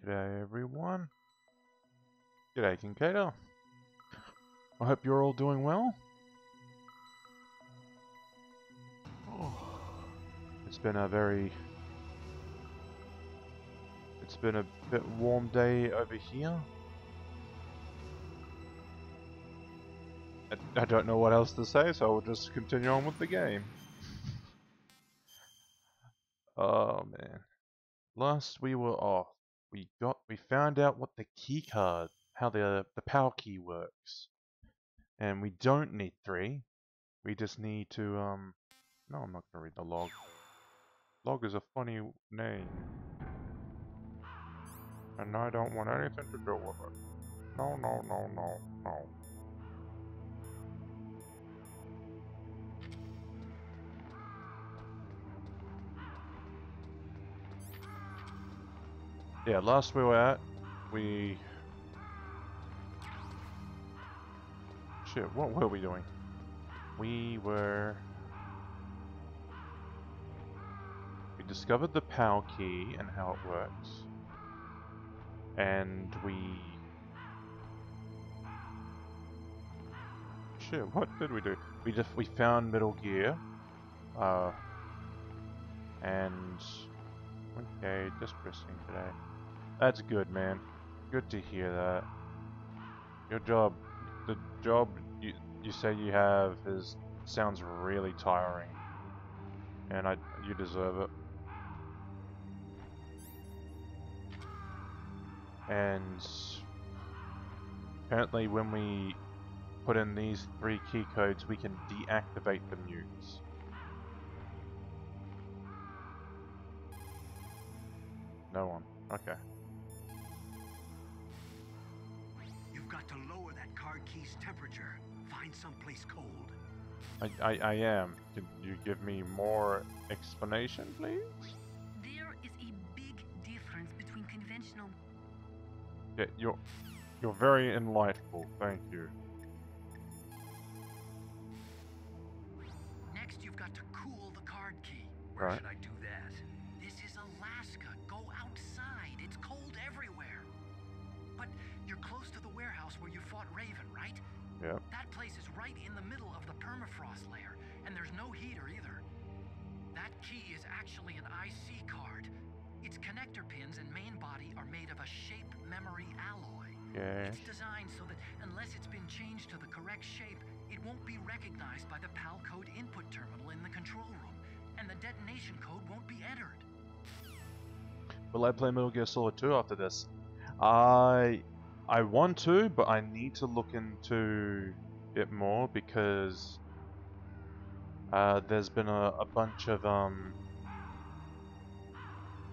G'day everyone. G'day Kincaid. I hope you're all doing well. It's been a bit warm day over here. I don't know what else to say, so I'll just continue on with the game. Oh man. Last we were off, we found out what the key card, how the power key works. And we don't need 3. We just need to no, I'm not gonna read the log. Log is a funny name. And I don't want anything to do with it. No, no, no, no, no. Yeah, last we were at, shit, what were we doing? We discovered the power key and how it works. And shit, what did we do? We found Metal Gear. And okay, just pressing today. That's good, man. Good to hear that. Your job, the job you say you have sounds really tiring. And you deserve it. And apparently when we put in these 3 key codes, we can deactivate the nukes. No one. Okay. You've got to lower that card key's temperature. Find someplace cold. I am. Can you give me more explanation, please? There is a big difference between conventional... Yeah, you're very enlightful. Thank you. Next, you've got to cool the card key. Where Right. should I do that? This is Alaska. Go outside. It's cold everywhere. But you're close to the warehouse where you fought Raven, right? Yeah. That place is right in the middle of the permafrost layer, and there's no heater either. That key is actually an IC card. Its connector pins and main body are made of a shape memory alloy. Yes. It's designed so that unless it's been changed to the correct shape, it won't be recognized by the PAL code input terminal in the control room, and the detonation code won't be entered. Will I play Metal Gear Solid 2 after this? I want to, but I need to look into it more because there's been a bunch of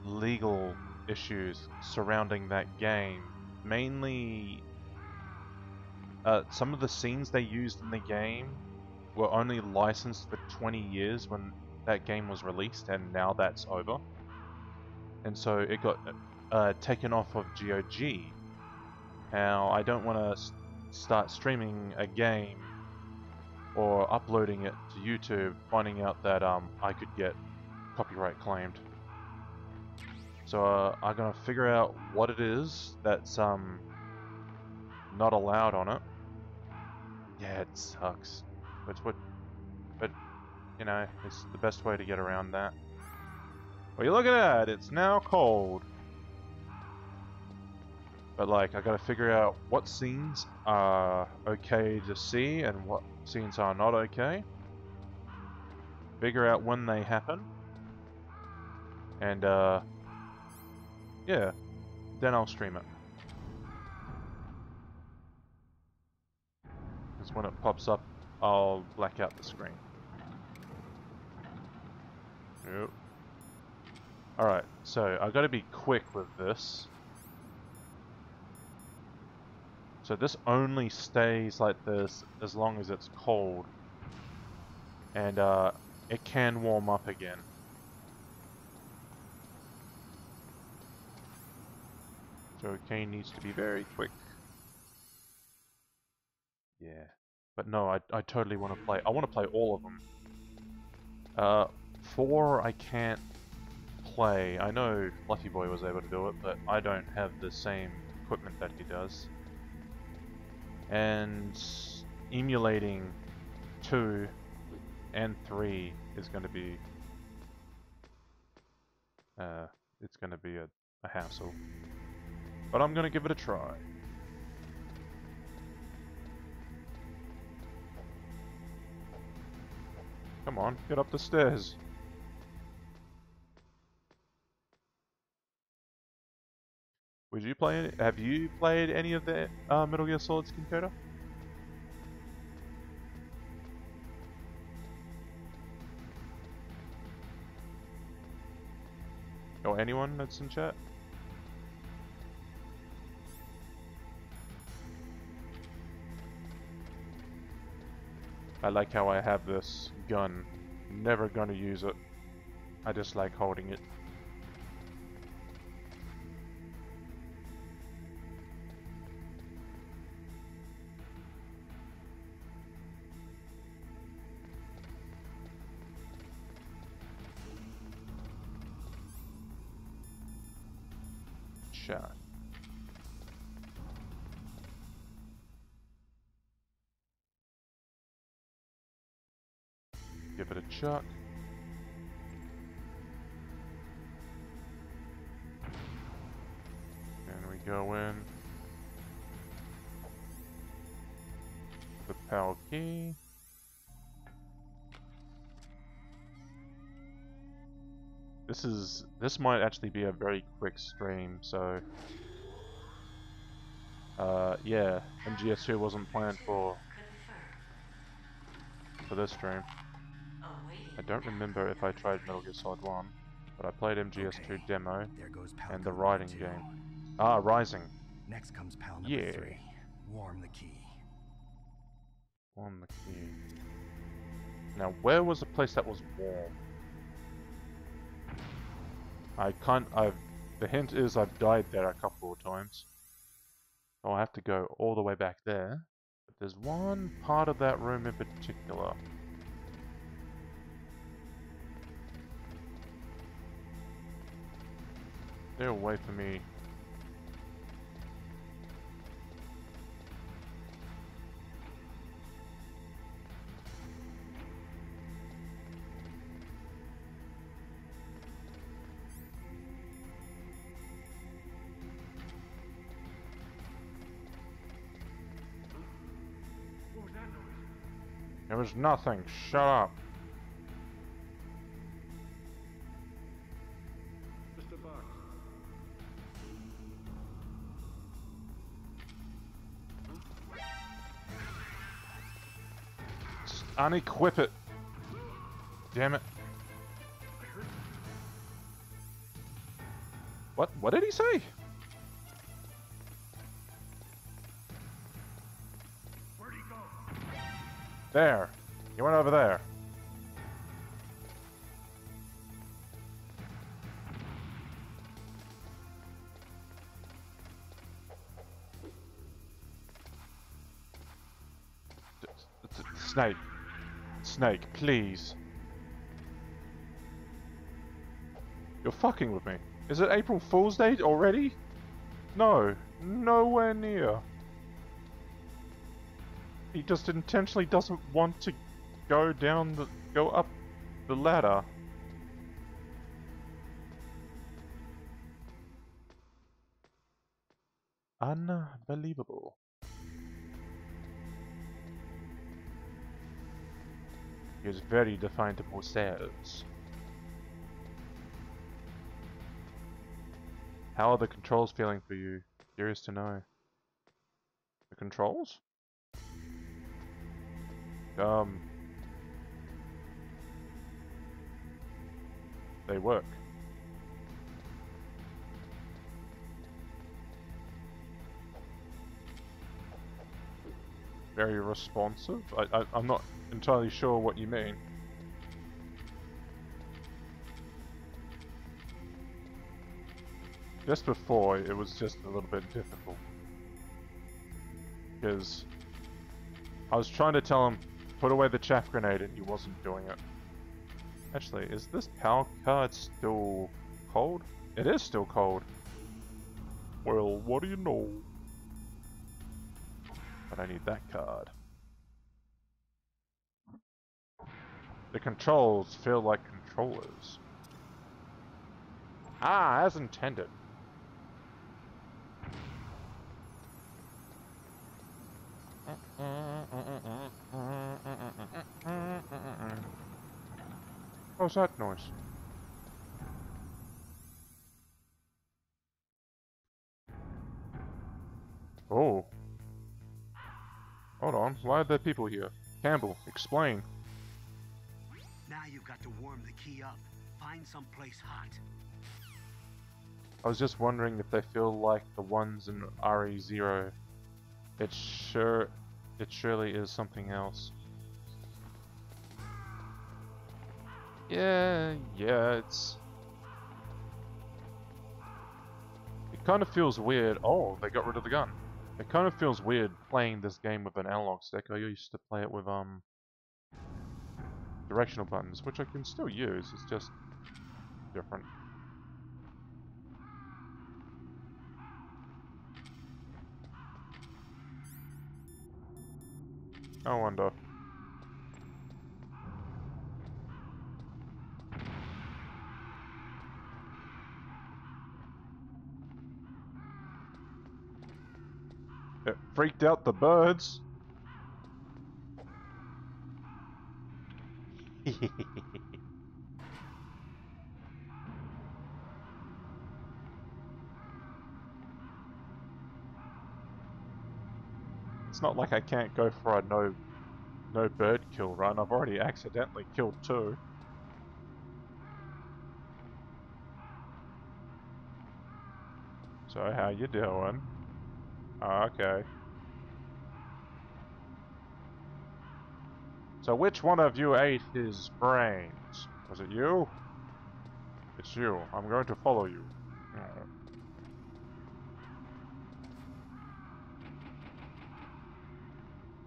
legal issues surrounding that game. Mainly, some of the scenes they used in the game were only licensed for 20 years when that game was released, and now that's over. And so it got taken off of GOG. Now, I don't want to start streaming a game or uploading it to YouTube, finding out that I could get copyright claimed. So I'm gonna figure out what it is that's not allowed on it. Yeah, it sucks. But you know, it's the best way to get around that. Well, you look at that, it's now cold. But like, I gotta figure out what scenes are okay to see and what scenes are not okay. Figure out when they happen. And yeah, then I'll stream it. Because when it pops up, I'll black out the screen. Yep. Alright, so I gotta be quick with this. So this only stays like this as long as it's cold. And it can warm up again. So Kane needs to be very quick. Yeah. But no, I totally want to play. I want to play all of them. 4 I can't play. I know Fluffy Boy was able to do it, but I don't have the same equipment that he does. And emulating 2 and 3 is going to be it's going to be a hassle. But I'm going to give it a try. Come on, get up the stairs. Would you play? Have you played any of the Metal Gear Solid's Kinkoda? Or anyone that's in chat? I like how I have this gun. Never gonna use it. I just like holding it. Shot. Give it a chuck. And we go in. The PAL key. This might actually be a very quick stream, so yeah, MGS2 wasn't planned for this stream. I don't remember if I tried Metal Gear Solid 1, but I played MGS2 demo and the Riding game. Ah, Rising. Next comes PAL number 3. Warm the key. Warm the key. Now, where was the place that was warm? The hint is I've died there a couple of times. So I have to go all the way back there. But there's one part of that room in particular. Stay away from me. There was nothing. Shut up. Mr. Box. Just unequip it. Damn it. What did he say? Where'd he go? There. He went over there. Snake. Snake, please. You're fucking with me. Is it April Fool's Day already? No. Nowhere near. He just intentionally doesn't want to go up the ladder. Unbelievable. He has very definable stairs. How are the controls feeling for you? Curious to know. The controls? They work. Very responsive? I'm not entirely sure what you mean. Just before, it was just a little bit difficult. Because I was trying to tell him, put away the chaff grenade, and he wasn't doing it. Actually, is this power card still cold? It is still cold. Well, what do you know? But I need that card. The controls feel like controllers. Ah, as intended. What's that noise? Oh. Hold on, why are there people here? Campbell, explain. Now you've got to warm the key up. Find someplace hot. I was just wondering if they feel like the ones in RE0. It surely is something else. Yeah, it's... It kind of feels weird. Oh, they got rid of the gun. It kind of feels weird playing this game with an analog stick. I used to play it with, directional buttons, which I can still use. It's just different. I wonder. It freaked out the birds. It's not like I can't go for a no bird kill run. I've already accidentally killed 2. So how you doing? Oh, okay. So which one of you ate his brains? Was it you? It's you. I'm going to follow you.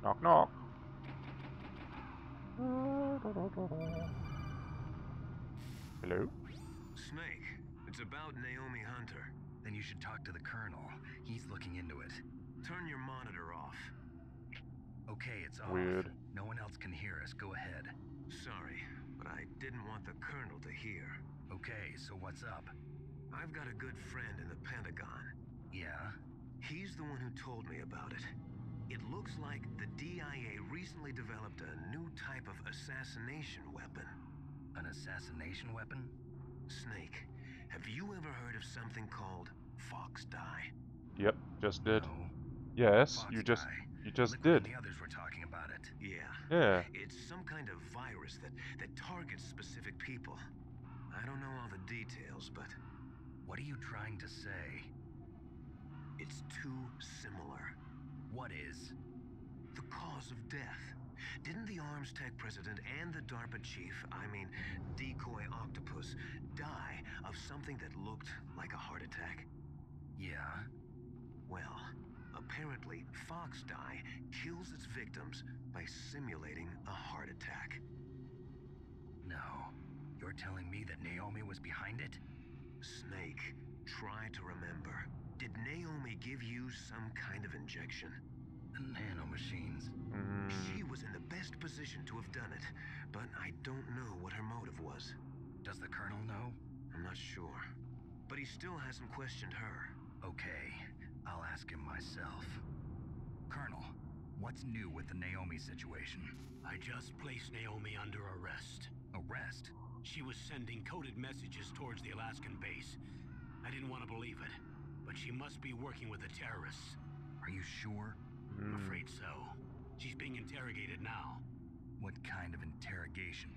Knock knock. Hello? Snake, it's about Naomi Hunter. Then you should talk to the Colonel. He's looking into it. Turn your monitor off. Okay, it's off. Weird. No one else can hear us. Go ahead. Sorry, but I didn't want the Colonel to hear. Okay, so what's up? I've got a good friend in the Pentagon. Yeah? He's the one who told me about it. It looks like the DIA recently developed a new type of assassination weapon. An assassination weapon? Snake, have you ever heard of something called Fox Dye? Yep, just did. No. Yes, Fox you dye. just Liquid did. and the others were talking about it. Yeah. Yeah. It's some kind of virus that targets specific people. I don't know all the details, but What are you trying to say? it's too similar. What is? The cause of death. Didn't the Arms Tech president and the DARPA chief, I mean, Decoy Octopus, die of something that looked like a heart attack? Yeah? Well, apparently Fox Dye kills its victims by simulating a heart attack. No. You're telling me that Naomi was behind it? Snake, try to remember. Did Naomi give you some kind of injection? The nanomachines. She was in the best position to have done it, but I don't know what her motive was. Does the Colonel know? I'm not sure. But he still hasn't questioned her. Okay, I'll ask him myself. Colonel, what's new with the Naomi situation? I just placed Naomi under arrest. Arrest? She was sending coded messages towards the Alaskan base. I didn't want to believe it, but she must be working with the terrorists. Are you sure? I'm afraid so. She's being interrogated now. What kind of interrogation?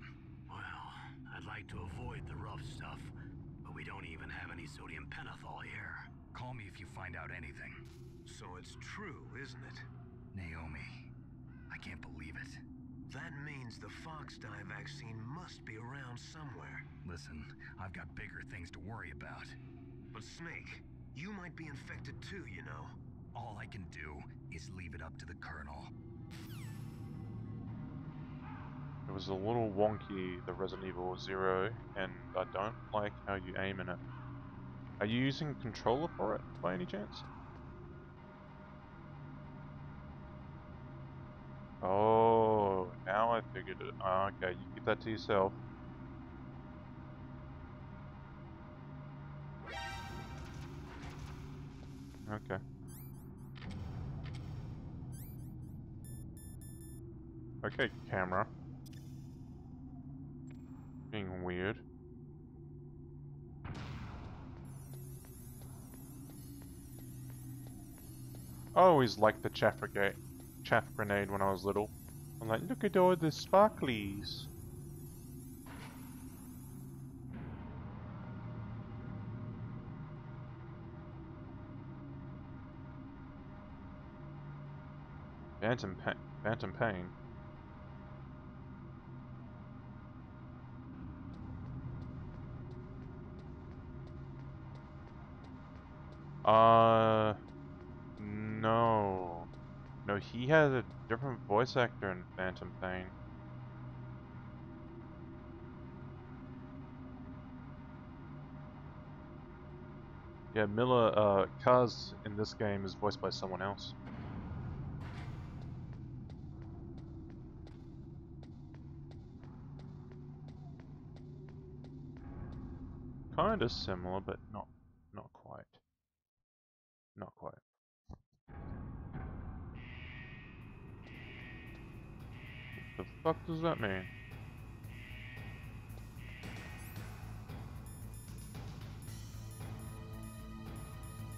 Well, I'd like to avoid the rough stuff, but we don't even have any sodium pentothal here. Call me if you find out anything. So it's true, isn't it? Naomi, I can't believe it. That means the Fox Dye vaccine must be around somewhere. Listen, I've got bigger things to worry about. But Snake, you might be infected too, you know. All I can do is leave it up to the Colonel. It was a little wonky, the Resident Evil 0, and I don't like how you aim in it. Are you using controller for it, by any chance? Oh, now I figured it. Oh, okay, you keep that to yourself. Okay. Okay, camera. Being weird. I always liked the chaff grenade when I was little. I'm like, look at all the sparklies. Phantom Pain. No. No, he had a different voice actor in Phantom Pain. Yeah, Miller, Kaz in this game is voiced by someone else. Kinda similar, but not quite. Not quite. What the fuck does that mean?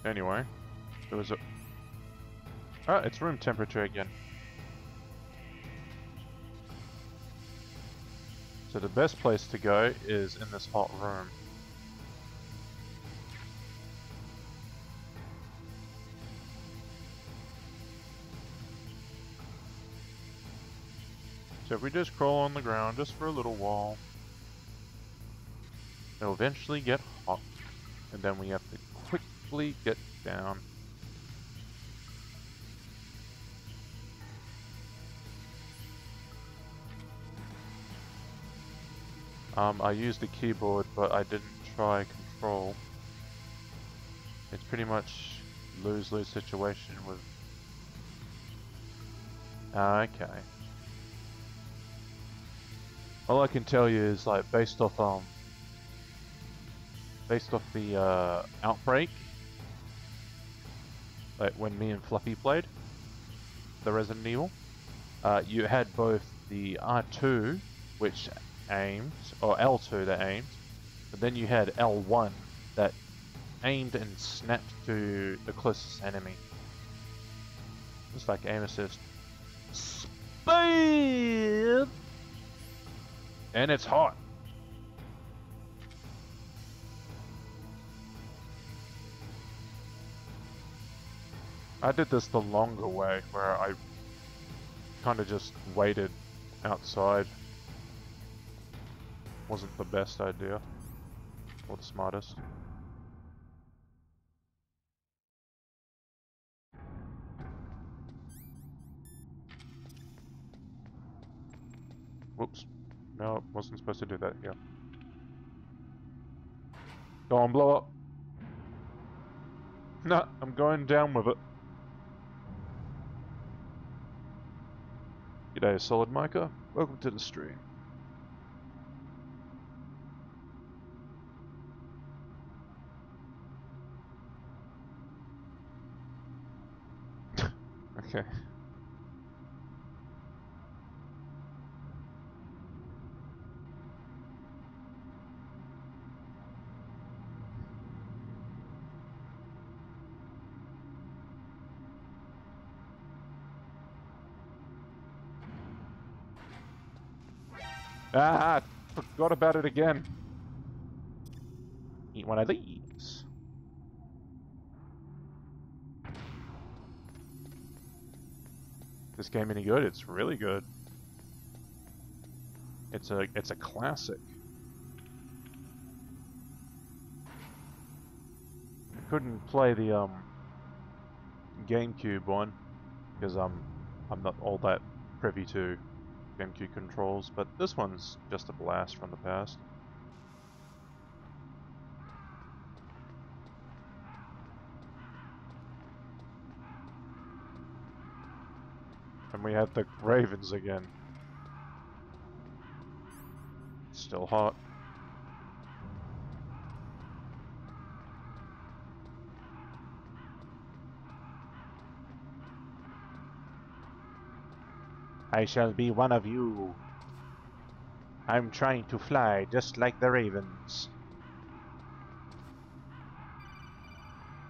Anyway, there was a... Ah, it's room temperature again. So the best place to go is in this hot room. So if we just crawl on the ground just for a little while, it'll eventually get hot, and then we have to quickly get down. I used the keyboard, but I didn't try control. It's pretty much lose-lose situation with... Okay. All I can tell you is, like, based off the Outbreak, like when me and Fluffy played the Resident Evil, you had both the R2, which aimed, or L2 that aimed, but then you had L1 that aimed and snapped to the closest enemy. It's like aim assist. Speed! And it's hot. I did this the longer way, where I kind of just waited outside. Wasn't the best idea, or the smartest. Whoops. No, wasn't supposed to do that here. Go on, blow up. Nah, I'm going down with it. G'day, Solid Micah. Welcome to the stream. Okay. Ah, forgot about it again. Eat one of these. This game any good? It's really good. It's a classic. I couldn't play the GameCube one because I'm not all that privy to GameCube controls, but this one's just a blast from the past. And we have the ravens again. Still hot. I shall be one of you. I'm trying to fly just like the ravens.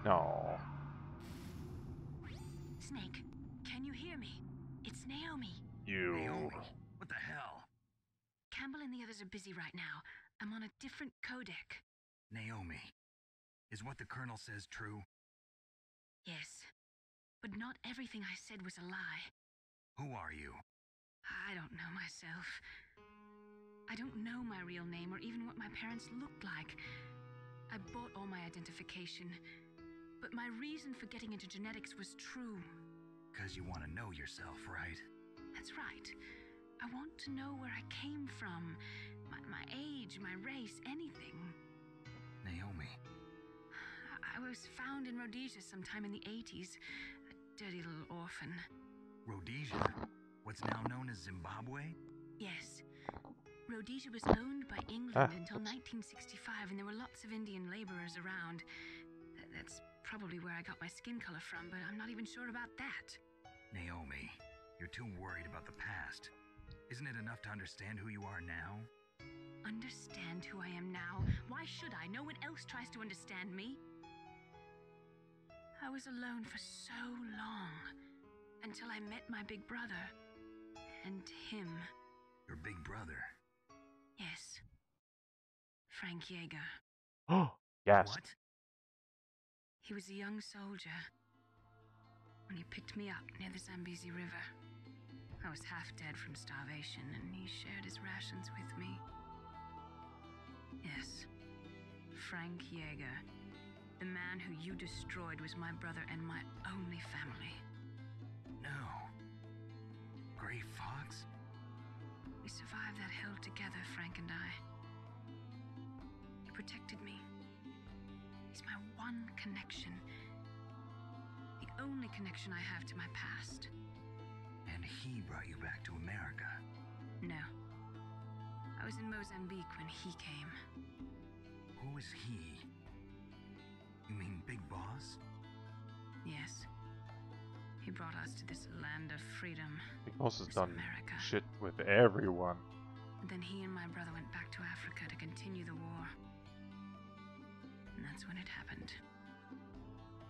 No. Snake, can you hear me? It's Naomi. You. Naomi, what the hell? Campbell and the others are busy right now. I'm on a different codec. Naomi, is what the Colonel says true? Yes, but not everything I said was a lie. Who are you? I don't know myself. I don't know my real name or even what my parents looked like. I bought all my identification, but my reason for getting into genetics was true. 'Cause you want to know yourself, right? That's right. I want to know where I came from, my age, my race, anything. Naomi, I was found in Rhodesia sometime in the 80s, a dirty little orphan. Rhodesia? What's now known as Zimbabwe? Yes. Rhodesia was owned by England until 1965, and there were lots of Indian laborers around. That's probably where I got my skin color from, but I'm not even sure about that. Naomi, you're too worried about the past. Isn't it enough to understand who you are now? Understand who I am now? Why should I? No one else tries to understand me. I was alone for so long, until I met my big brother. And him. Your big brother? Yes. Frank Yeager. Oh, yes. What? He was a young soldier when he picked me up near the Zambezi River. I was half dead from starvation, and he shared his rations with me. Yes, Frank Yeager. The man who you destroyed was my brother and my only family. No. Gray Fox? We survived that hell together, Frank and I. He protected me. He's my one connection. The only connection I have to my past. And he brought you back to America? No. I was in Mozambique when he came. Who is he? You mean Big Boss? Yes. He brought us to this land of freedom. Big Boss has This done America. shit with everyone. And then he and my brother went back to Africa to continue the war. And that's when it happened.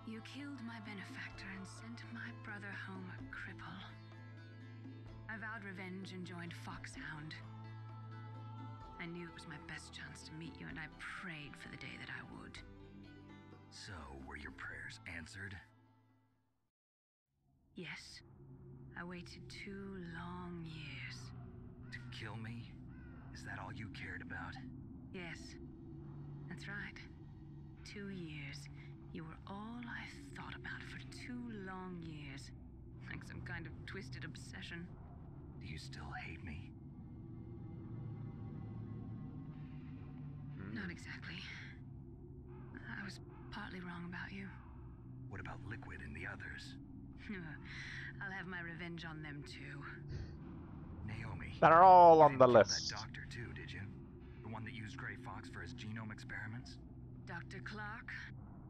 You killed my benefactor and sent my brother home a cripple. I vowed revenge and joined Foxhound. I knew it was my best chance to meet you, and I prayed for the day that I would. So, were your prayers answered? Yes. I waited 2 long years. To kill me? Is that all you cared about? Yes. That's right. 2 years. You were all I thought about for 2 long years. Like some kind of twisted obsession. Do you still hate me? Not exactly. I was partly wrong about you. What about Liquid and the others? I'll have my revenge on them too. Naomi. They're all You on the didn't kill list. that doctor too, did you? The one that used Gray Fox for his genome experiments? Dr. Clark?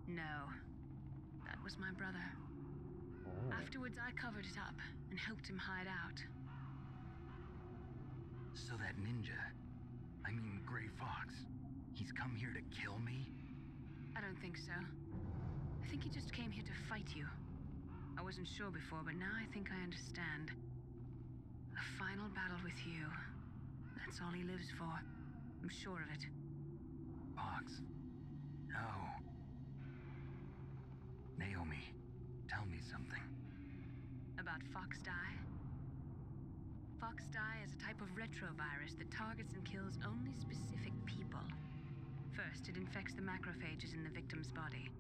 No. That was my brother. Oh. Afterwards, I covered it up and helped him hide out. So that ninja, I mean Gray Fox, he's come here to kill me? I don't think so. I think he just came here to fight you. I wasn't sure before, but now I think I understand. A final battle with you. That's all he lives for. I'm sure of it. Fox? No. Naomi, tell me something. About Fox Die? Fox Die is a type of retrovirus that targets and kills only specific people. First, it infects the macrophages in the victim's body.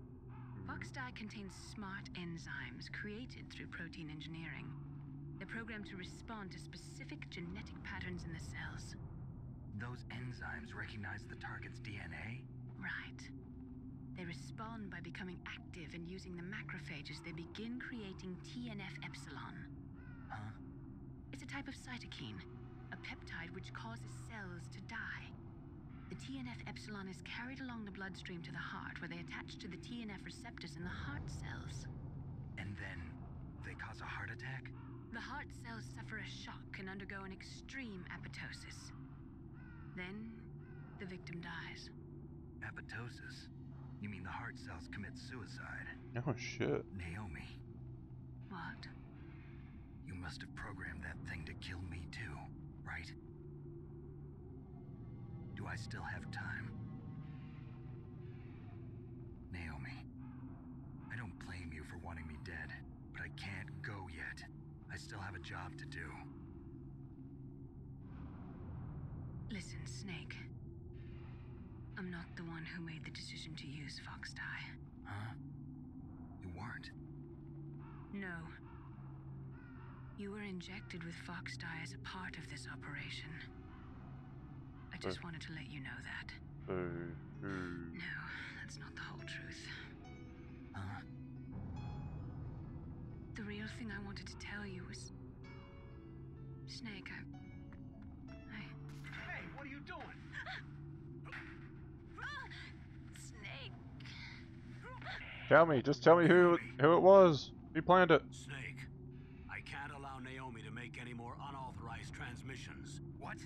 Fox Die contains smart enzymes created through protein engineering. They're programmed to respond to specific genetic patterns in the cells. Those enzymes recognize the target's DNA? Right. They respond by becoming active and using the macrophages. They begin creating TNF-epsilon. Huh? It's a type of cytokine, a peptide which causes cells to die. The TNF-epsilon is carried along the bloodstream to the heart, where they attach to the TNF receptors in the heart cells. And then they cause a heart attack? The heart cells suffer a shock and undergo an extreme apoptosis. Then, the victim dies. Apoptosis? You mean the heart cells commit suicide? Oh shit. Naomi, What? you must have programmed that thing to kill me too, right? Do I still have time? Naomi, I don't blame you for wanting me dead, but I can't go yet. I still have a job to do. Listen, Snake. I'm not the one who made the decision to use Fox Dye. Huh? You weren't? No. You were injected with Fox Dye as a part of this operation. I just wanted to let you know that. No, that's not the whole truth. Huh? The real thing I wanted to tell you was... Snake, Hey, what are you doing? Snake! Just tell me who it was. Who planned it? Snake, I can't allow Naomi to make any more unauthorized transmissions. What?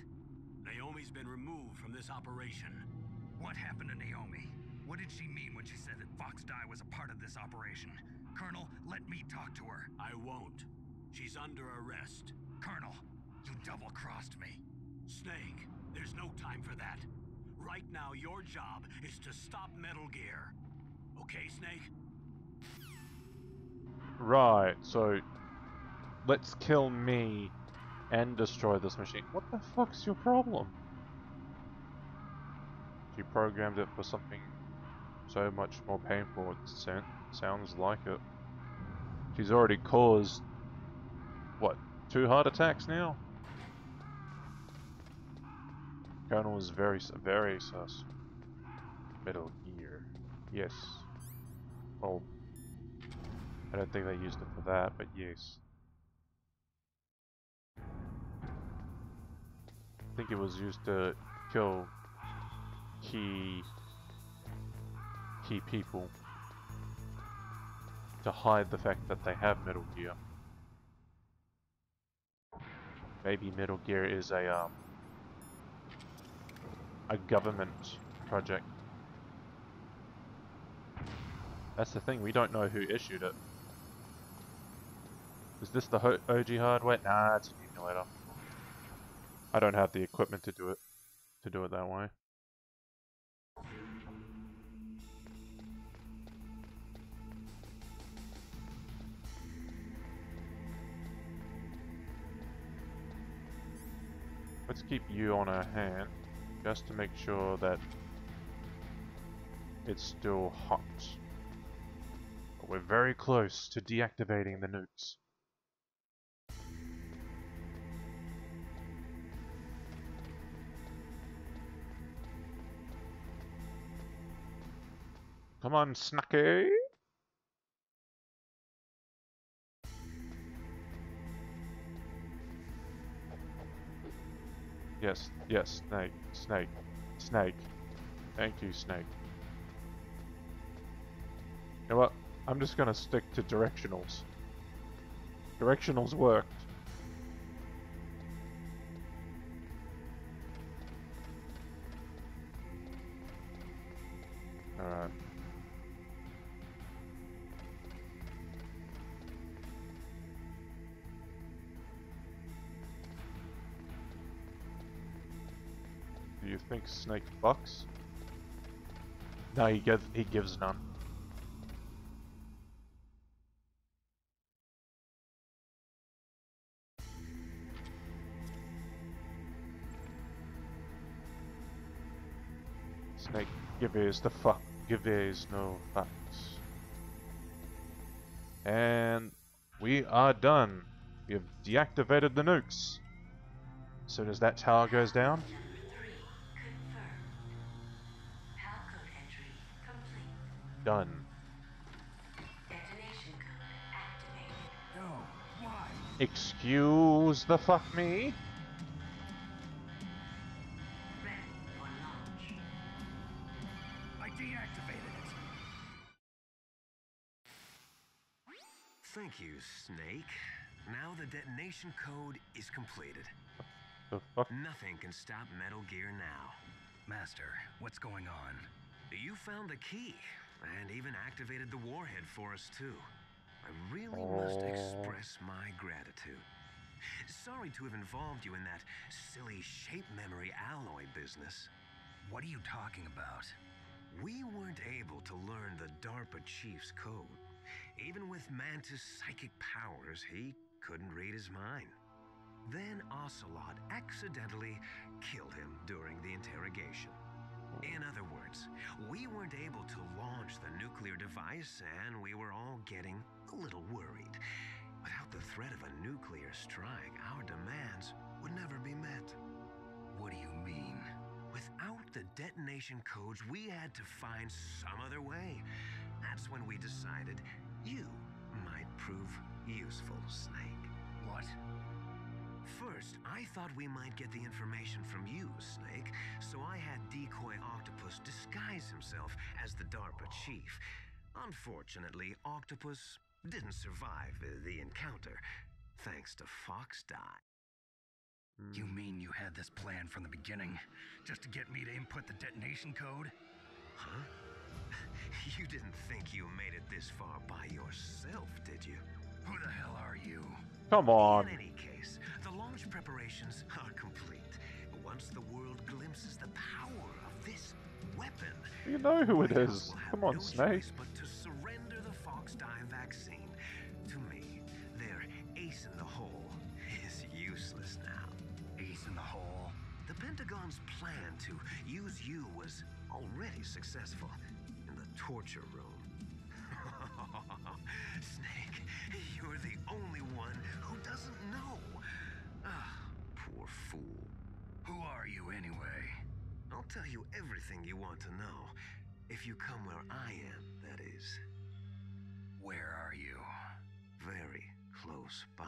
Naomi's been removed from this operation. What happened to Naomi? What did she mean when she said that Fox Dye was a part of this operation? Colonel, let me talk to her. I won't. She's under arrest. Colonel, you double-crossed me. Snake, there's no time for that. Right now, your job is to stop Metal Gear. Okay, Snake? Right, so let's kill me and destroy this machine. What the fuck's your problem? She programmed it for something so much more painful. It sounds like it. She's already caused, what, 2 heart attacks now? Colonel is very sus. Metal Gear. Yes. Well, I don't think they used it for that, but yes. I think it was used to kill key people, to hide the fact that they have Metal Gear. Maybe Metal Gear is a government project. That's the thing, we don't know who issued it. Is this the OG hardware? Nah, it's an emulator. I don't have the equipment to do it that way. Let's keep you on our hand, just to make sure that it's still hot. But we're very close to deactivating the nukes. Come on, Snacky! Yes, yes, Snake. Thank you, Snake. You know what? I'm just gonna stick to directionals. Directionals worked. Alright. Do you think Snake bucks? No, he gives none. Snake gives no fucks. And we are done. We have deactivated the nukes. As soon as that tower goes down. Done. Detonation code activated. No, why? Excuse the fuck me? Ready for launch. I deactivated it. Thank you, Snake. Now the detonation code is completed. The fuck? Nothing can stop Metal Gear now. Master, what's going on? You found the key, and even activated the warhead for us, too. I really must express my gratitude. Sorry to have involved you in that silly shape memory alloy business. What are you talking about? We weren't able to learn the DARPA chief's code. Even with Mantis' psychic powers, he couldn't read his mind. Then Ocelot accidentally killed him during the interrogation. In other words, we weren't able to launch the nuclear device, and we were all getting a little worried. Without the threat of a nuclear strike, our demands would never be met. What do you mean? Without the detonation codes, we had to find some other way. That's when we decided you might prove useful, Snake. What? First, I thought we might get the information from you, Snake, so I had Decoy Octopus disguise himself as the DARPA chief. Unfortunately, Octopus didn't survive the encounter, thanks to Fox Die. You mean you had this plan from the beginning, just to get me to input the detonation code? Huh? You didn't think you made it this far by yourself, did you? Who the hell are you? Come on. In any case, the launch preparations are complete. Once the world glimpses the power of this weapon, You know who it White House is. will have Come on, no Snake. choice but to surrender the Fox Die vaccine. To me, their ace in the hole is useless now. Ace in the hole? The Pentagon's plan to use you was already successful in the torture room. Snake, you're the only one who doesn't know. Ah, poor fool. Who are you anyway? I'll tell you everything you want to know. If you come where I am, that is. Where are you? Very close by.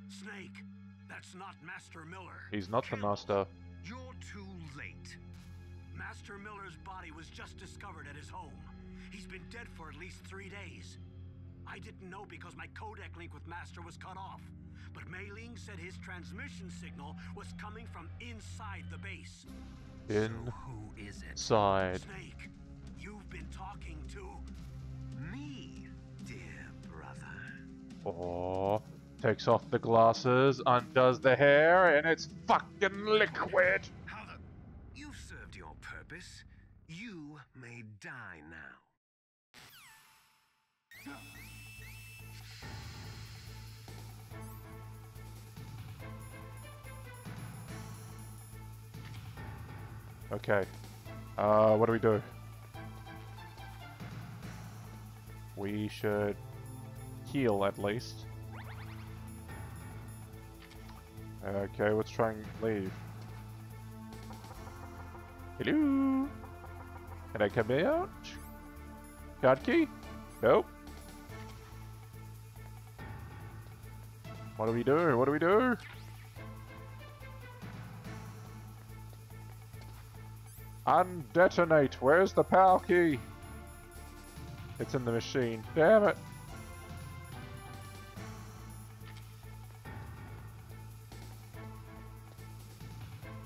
Snake, that's not Master Miller. He's not the master. You're too late. Master Miller's body was just discovered at his home. He's been dead for at least 3 days. I didn't know because my codec link with Master was cut off. But Mei Ling said his transmission signal was coming from inside the base. So who is it? Inside. Snake, you've been talking to... Me, dear brother. Oh, takes off the glasses, undoes the hair, and it's fucking liquid. How the... You've served your purpose. You may die now. Okay. What do we do? We should heal at least. Okay, let's try and leave. Hello? Can I come out? Card key? Nope. What do we do? What do we do? Undetonate. Where's the power key? It's in the machine. Damn it.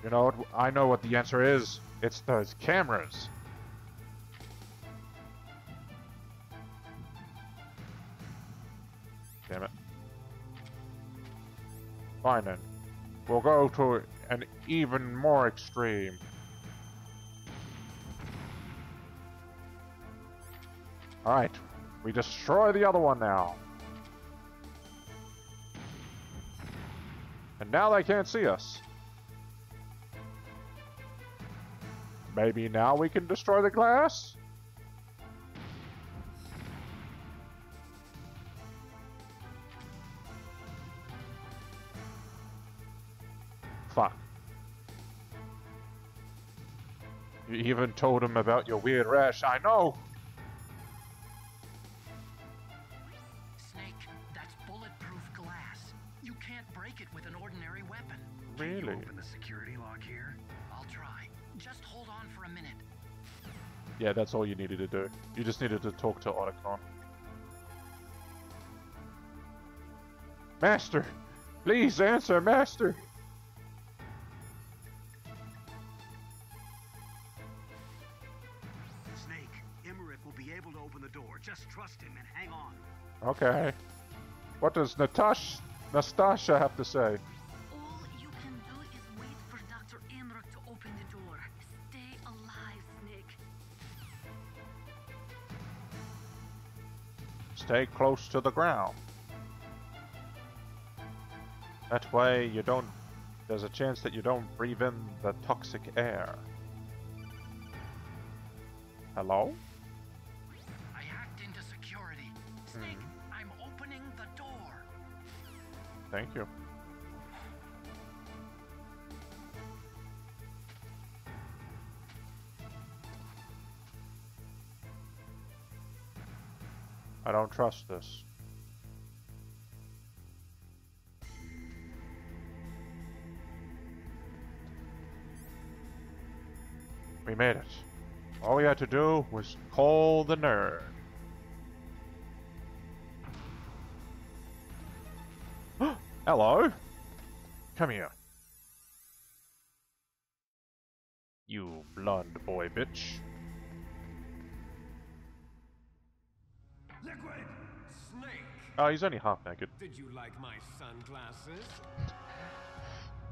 You know what? I know what the answer is. It's those cameras. Damn it. Fine then. We'll go to an even more extreme. Alright. We destroy the other one now. And now they can't see us. Maybe now we can destroy the glass? Fuck. You even told him about your weird rash. I know! Snake, that's bulletproof glass. You can't break it with an ordinary weapon. Really? Can you open the security lock here? I'll try. Just hold on for a minute. Yeah, that's all you needed to do. You just needed to talk to Otacon. Master! Please answer, Master! Snake, Emmerich will be able to open the door. Just trust him and hang on. Okay. What does Nastasha have to say? All you can do is wait for Dr. Emmerich to open the door. Stay alive, Snake. Stay close to the ground. That way you don't... There's a chance that you don't breathe in the toxic air. Hello? I hacked into security. Snake, I'm opening the door. Thank you. I don't trust this. We made it. All we had to do was call the nerd. Hello? Come here. You blonde boy bitch. Liquid! Snake! Oh, he's only half naked. Did you like my sunglasses?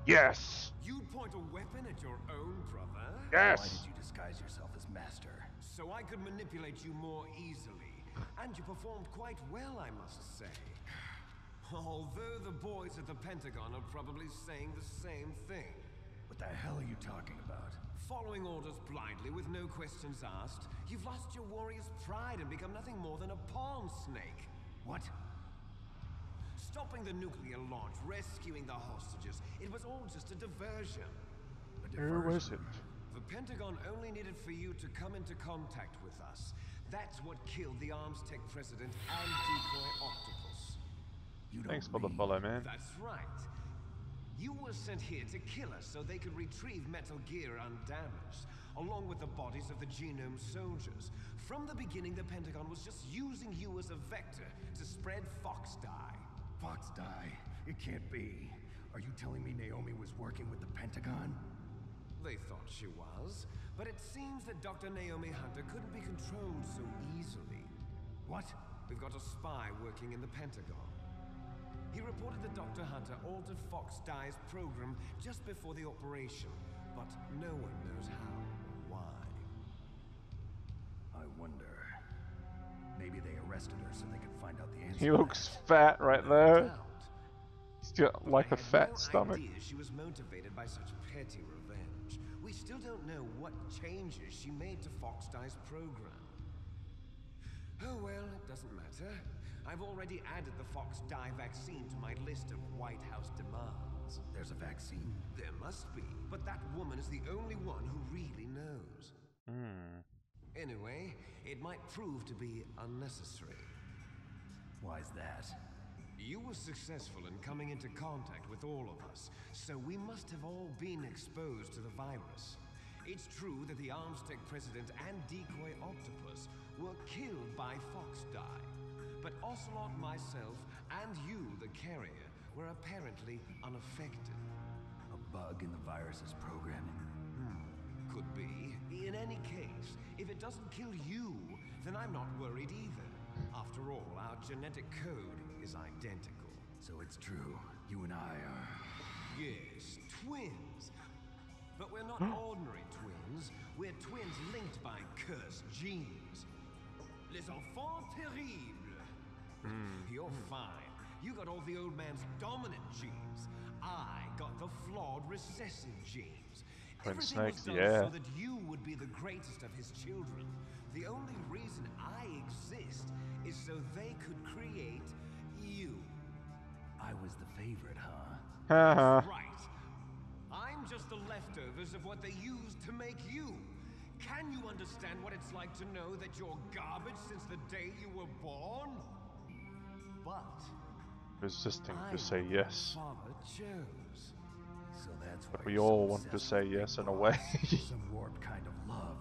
Yes! You'd point a weapon at your own brother? Yes! Why did you disguise yourself as Master? So I could manipulate you more easily. And you performed quite well, I must say. Although the boys at the Pentagon are probably saying the same thing. What the hell are you talking about? Following orders blindly with no questions asked, you've lost your warrior's pride and become nothing more than a pawn, Snake. What? Stopping the nuclear launch, rescuing the hostages, it was all just a diversion. Who was it? The Pentagon only needed for you to come into contact with us. That's what killed the Arms Tech president and decoy Octopus. You don't Thanks for the mean- follow, man. That's right. You were sent here to kill us so they could retrieve Metal Gear undamaged, along with the bodies of the Genome soldiers. From the beginning, the Pentagon was just using you as a vector to spread Fox dye. Fox die? It can't be. Are you telling me Naomi was working with the Pentagon? They thought she was, but it seems that Dr. Naomi Hunter couldn't be controlled so easily. What? We've got a spy working in the Pentagon. He reported that Dr. Hunter altered Fox Dye's program just before the operation, but no one knows how or why. I wonder. Maybe they arrested her so they could find out the answer. He to looks that. fat right No there. doubt. He's got like a I had fat no stomach. idea she was motivated by such petty revenge. We still don't know what changes she made to Fox Dye's program. Oh well, it doesn't matter. I've already added the Fox Dye vaccine to my list of White House demands. There's a vaccine. There must be, but that woman is the only one who really knows. Anyway, it might prove to be unnecessary. Why's that? You were successful in coming into contact with all of us, so we must have all been exposed to the virus. It's true that the Arms Tech president and decoy Octopus were killed by Fox Dye, but Ocelot, myself, and you, the carrier, were apparently unaffected. A bug in the virus's programming? Could be. In any case, if it doesn't kill you, then I'm not worried either. After all, our genetic code is identical. So it's true. You and I are... Yes, twins. But we're not ordinary twins. We're twins linked by cursed genes. Les enfants terribles. You're fine. You got all the old man's dominant genes. I got the flawed recessive genes. Twin Everything snakes, was done yeah. so that you would be the greatest of his children. The only reason I exist is so they could create you. I was the favorite, huh? Haha. Right. just the leftovers of what they used to make you. Can you understand what it's like to know that you're garbage since the day you were born? But Resisting I to say know yes. what Father chose. So that's But why we you're all so want to obsessed say with yes Big in a way. Boss. Some warped kind of love.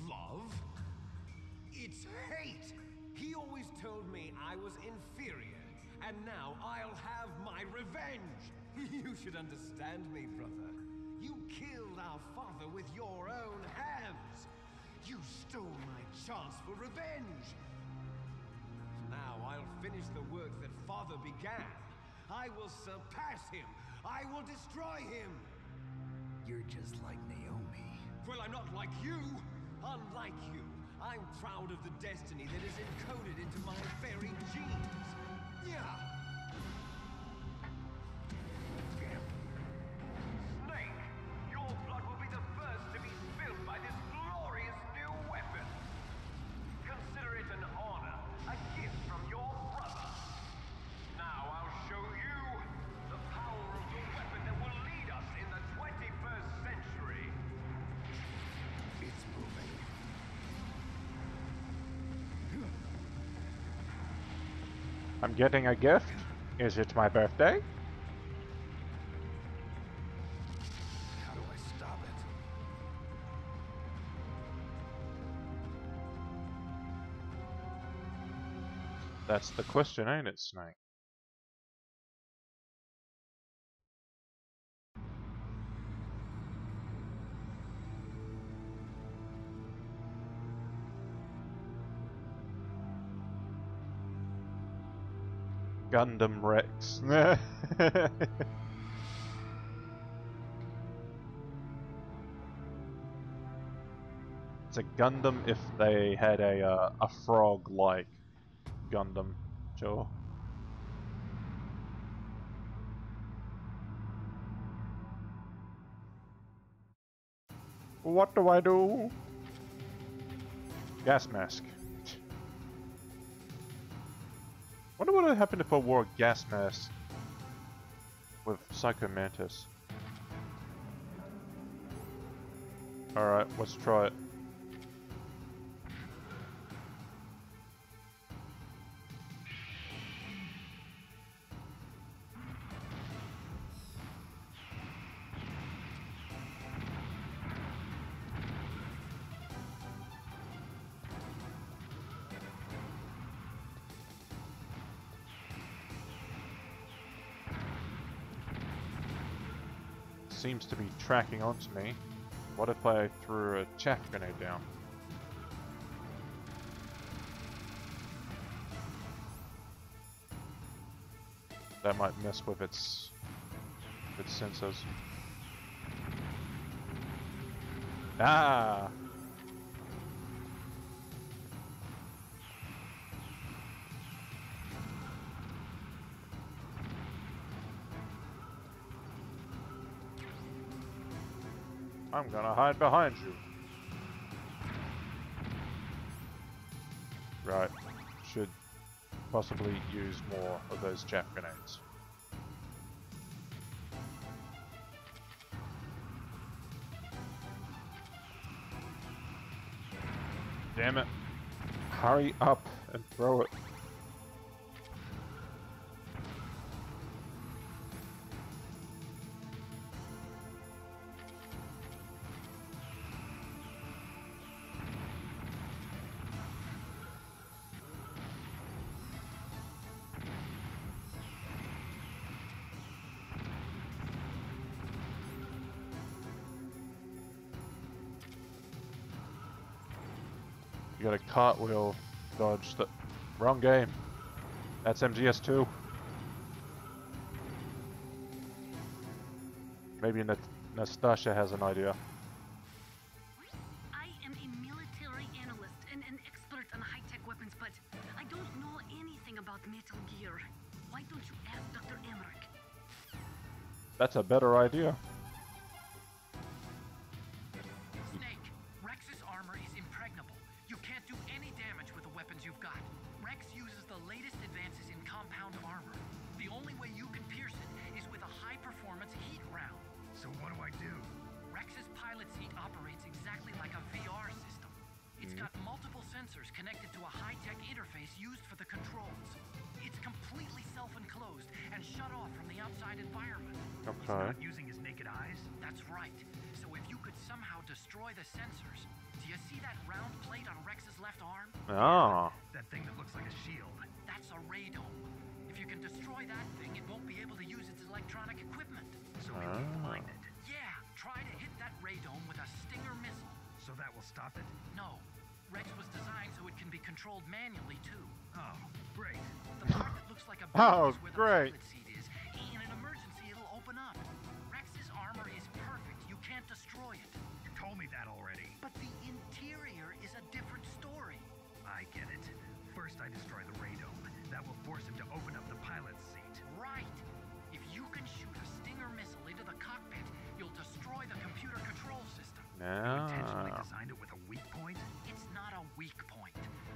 Love? It's hate! He always told me I was inferior, and now I'll have my revenge! You should understand me, brother. You killed our father with your own hands! You stole my chance for revenge! Now I'll finish the work that father began. I will surpass him! I will destroy him! You're just like Naomi. Well, I'm not like you! Unlike you, I'm proud of the destiny that is encoded into my very genes. Yeah. Snake, your blood will be the first to be spilled by this glorious new weapon. Consider it an honor, a gift from your brother. Now I'll show you the power of the weapon that will lead us in the 21st century. It's moving. I'm getting a gift. Is it my birthday? How do I stop it? That's the question, ain't it, Snake? Gundam Rex. It's a Gundam if they had a frog-like Gundam. Sure. What do I do? Gas mask. Wonder what would happen if I wore a gas mask with Psycho Mantis. Alright, let's try it. Seems to be tracking onto me. What if I threw a chaff grenade down? That might mess with its sensors. Ah! I'm gonna hide behind you. Right. Should possibly use more of those chaff grenades. Damn it. Hurry up and throw it. You got a cartwheel dodge. The wrong game. That's MGS2. Maybe Nastasia has an idea. I am a military analyst and an expert on high-tech weapons, but I don't know anything about Metal Gear. Why don't you ask Dr. Emmerich? That's a better idea. Snake, Rex's armor is impregnable. You can't do any damage with the weapons you've got. Rex uses the latest advances in compound armor. The only way you can pierce it is with a high-performance heat round. So what do I pilot seat operates exactly like a VR system. It's got multiple sensors connected to a high-tech interface used for the controls. It's completely self-enclosed and shut off from the outside environment. Okay. Not using his naked eyes? That's right. So if you could somehow destroy the sensors, do you see that round plate on Rex's left arm? Ah. That thing that looks like a shield. That's a radome. If you can destroy that thing, it won't be able to use its electronic equipment. So he'll be blinded. Yeah, try to hit that radome with a Stinger missile. So that will stop it? No. Rex was designed so it can be controlled manually, too. Oh, great. The part that looks like a Oh, is where the great. pilot seat is. In an emergency, it'll open up. Rex's armor is perfect. You can't destroy it. You told me that already. But the interior is a different story. I get it. First I destroy the radome. That will force him to open up the pilot's seat. Right. If you can shoot a Stinger missile into the cockpit, you'll destroy the computer control system. Intentionally No. designed it with a weak point? It's not a weak point.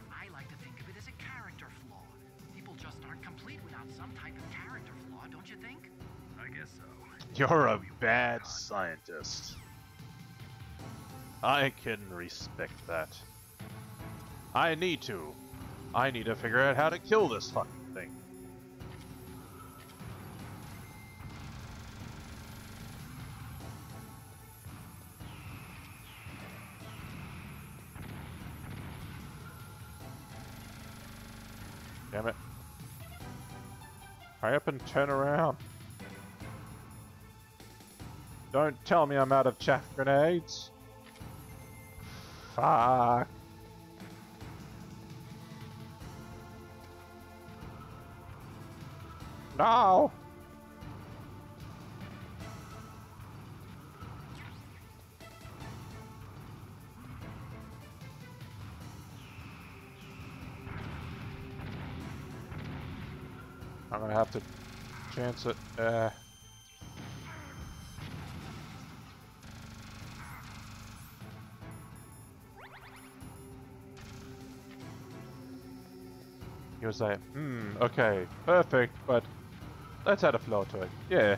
I like to think of it as a character flaw. People just aren't complete without some type of character flaw, don't you think? I guess so. You're a bad scientist. I can respect that. I need to figure out how to kill this fucking thing. Damn it. Hurry up and turn around. Don't tell me I'm out of chaff grenades. Fuck. No! I'm gonna have to chance it. He was like, okay, perfect, but let's add a flow to it. Yeah.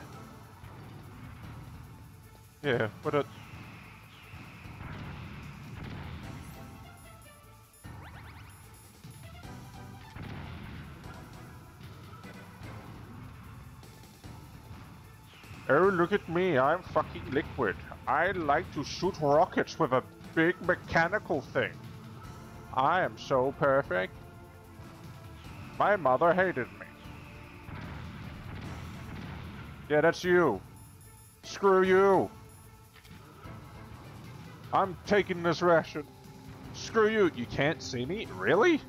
Yeah, put it. Oh, look at me, I'm fucking liquid. I like to shoot rockets with a big mechanical thing. I am so perfect. My mother hated me. Yeah, that's you. Screw you. I'm taking this ration. Screw you. You can't see me? Really?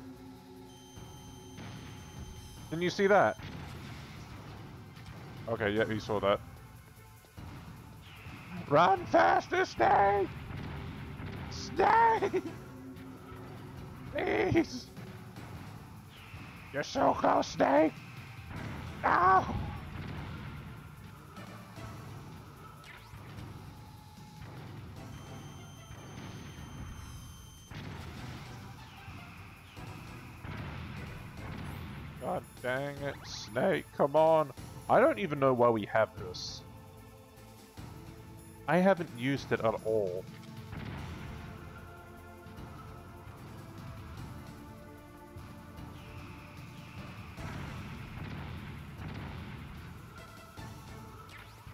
Didn't you see that? Okay, yeah, he saw that. Run faster, Snake! Snake! Please! You're so close, Snake! No! God dang it, Snake, come on. I don't even know why we have this. I haven't used it at all.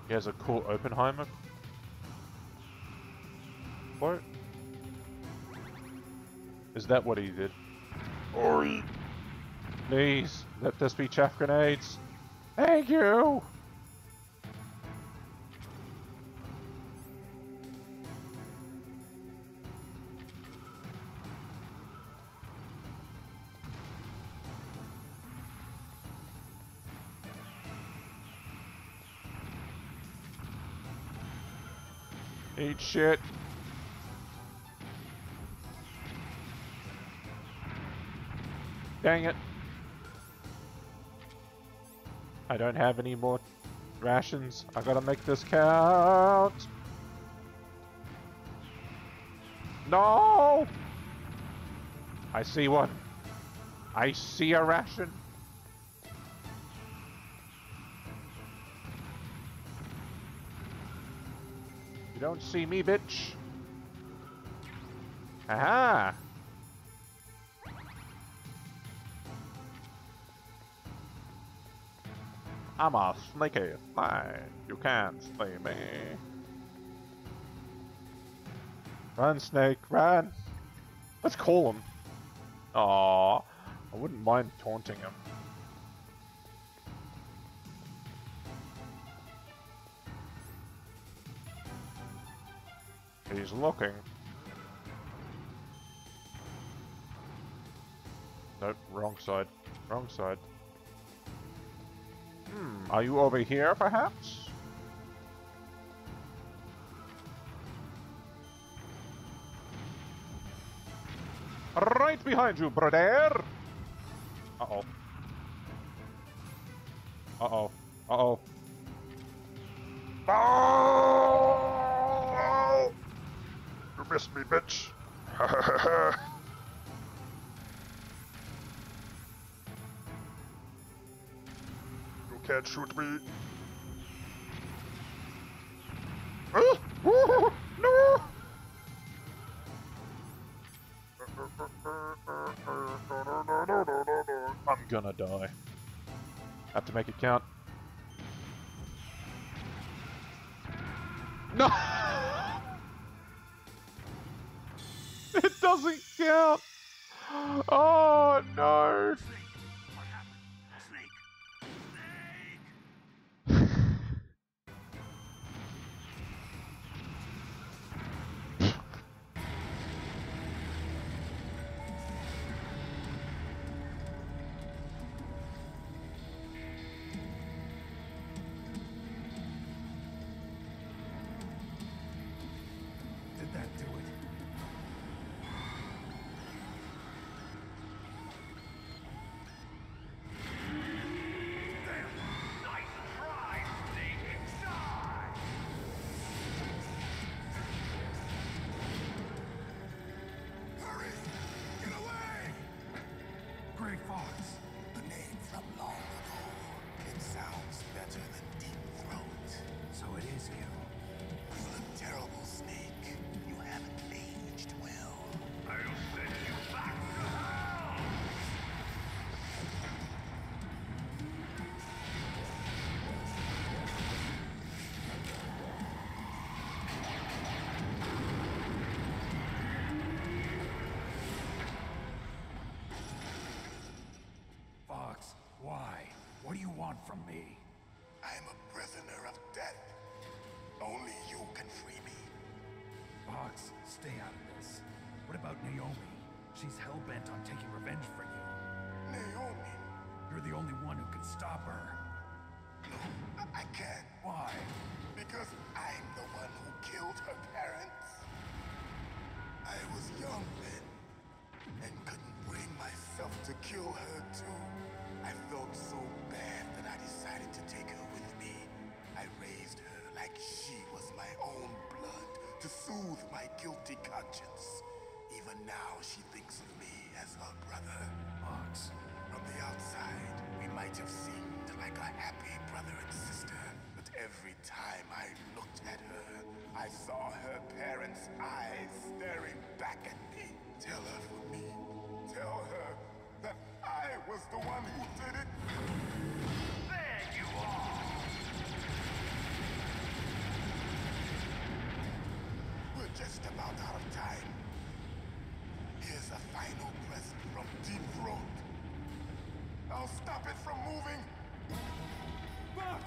He has a cool Oppenheimer quote. Is that what he did? Oi! Please, let this be chaff grenades. Thank you! Eat shit. Dang it. I don't have any more rations. I gotta make this count. No! I see one. I see a ration. You don't see me, bitch. Aha! I'm a snaky thing. You can't see me. Run, snake, run! Let's call him. Aww, I wouldn't mind taunting him. He's looking. Nope, wrong side. Wrong side. Are you over here, perhaps? Right behind you, brother! Uh-oh. Uh-oh. Uh-oh. Oh! You missed me, bitch. You can't shoot me. No! I'm gonna die. Have to make it count. No! It doesn't count! Oh no! What happened? Snake! Did that do it? Hurry! Get away! Grey Fox. The name from long ago. It sounds better than Deep Throat. So it is you. You look terrible, Snake. You haven't aged well. I'll send you back to hell! Fox, why? What do you want from me? I'm a prisoner of death. Only you can free me. Fox, stay out of this. What about Naomi? She's hell-bent on taking revenge for you. Naomi? You're the only one who can stop her. No, I can't. Why? Because I'm the one who killed her parents. I was young then, and couldn't bring myself to kill her too. I felt so bad that I decided to take her with me. I raised her like she was my own blood to soothe my guilty conscience. Even now, she thinks of me as her brother. Fox. From the outside, we might have seemed like a happy brother and sister, but every time I looked at her, I saw her parents' eyes staring back at me. Tell her for me. Tell her that I was the one who did it. There you are! We're just about out of time. Here's a final present from Deep Throat. I'll stop it from moving. Fox!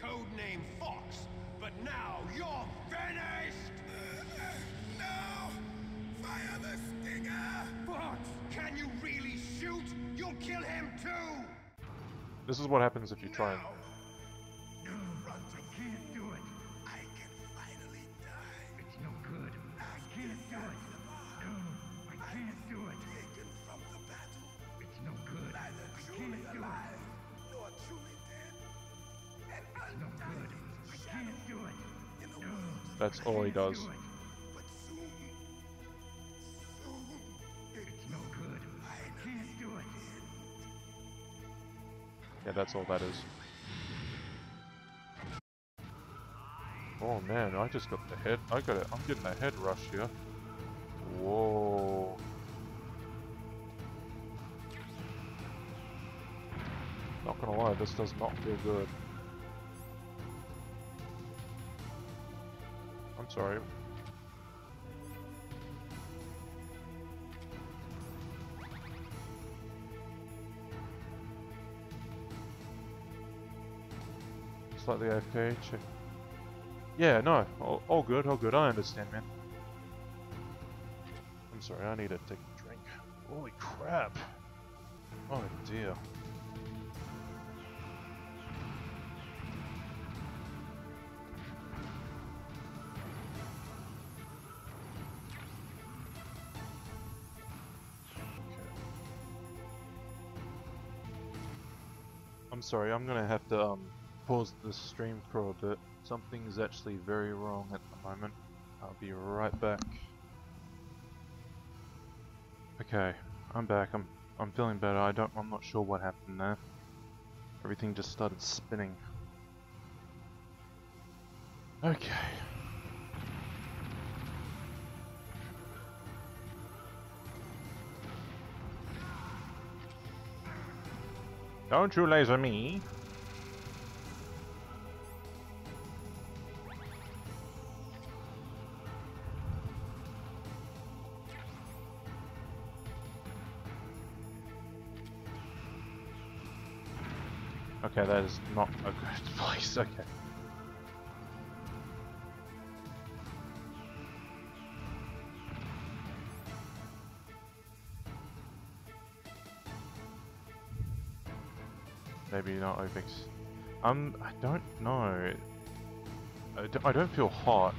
codename Fox, but now you're finished! No! Fire the stinger! Fox, can you really shoot? You'll kill him too! This is what happens if you try and... I can't do it. I can finally die. It's no good. I can't do it. No, I can't do it. Taken from the battle. It's no good. Neither truly alive nor truly dead. And it's no good. I can't do it. No. That's all he does. But soon. It's no good. I can't do it. Yeah, that's all that is. Oh man, I just got the head. I'm getting a head rush here. Whoa. Not gonna lie, this does not feel good. I'm sorry. Slightly AFK, check. Yeah, no, all good, I understand, man. I'm sorry, I need to take a drink. Holy crap. Oh dear. I'm sorry, I'm gonna have to pause the stream for a bit. Something is actually very wrong at the moment. I'll be right back. Okay, I'm back. I'm feeling better. I'm not sure what happened there. Everything just started spinning. Okay. Don't you laser me. Okay, that is not a good place. Okay. Maybe not Opix. I don't know. I don't feel hot.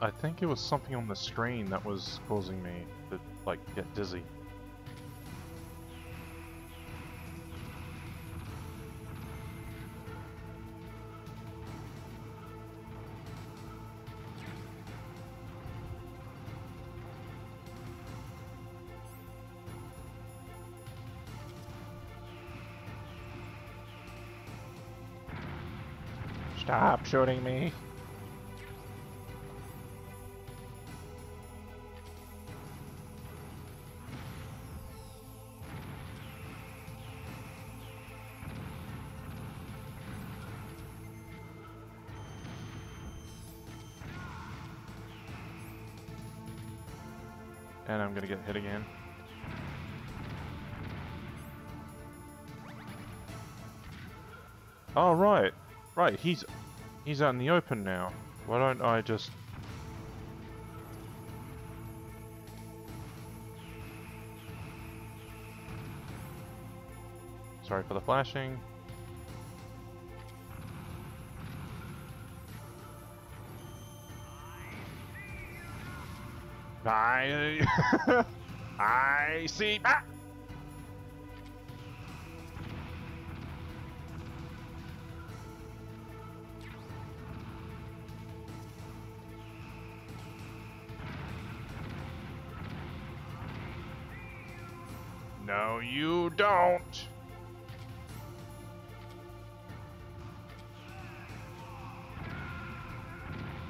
I think it was something on the screen that was causing me to, like, get dizzy. Stop shooting me! And I'm gonna get hit again. Oh right, right. He's out in the open now. Why don't I just? Sorry for the flashing. I see. Ah! No, you don't.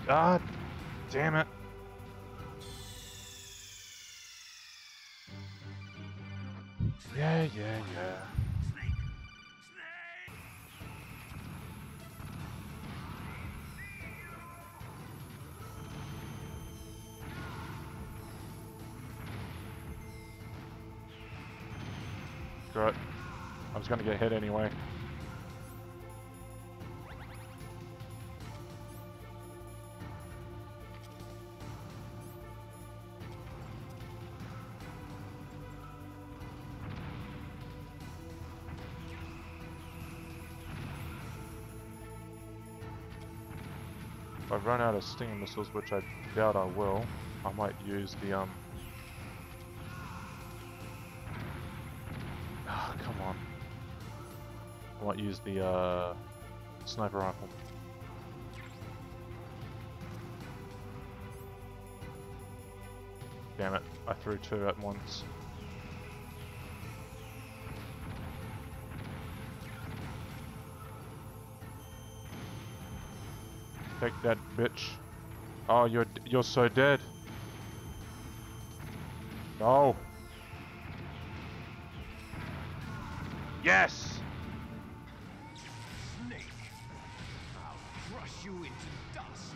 God damn it. Yeah. Snake! Snake! Screw it. I was gonna get hit anyway. If I run out of stinger missiles, which I doubt I will, I might use the oh, come on. I might use the sniper rifle. Damn it, I threw two at once. Take that, bitch. Oh, you're so dead. No. Yes. Snake! I'll crush you into dust!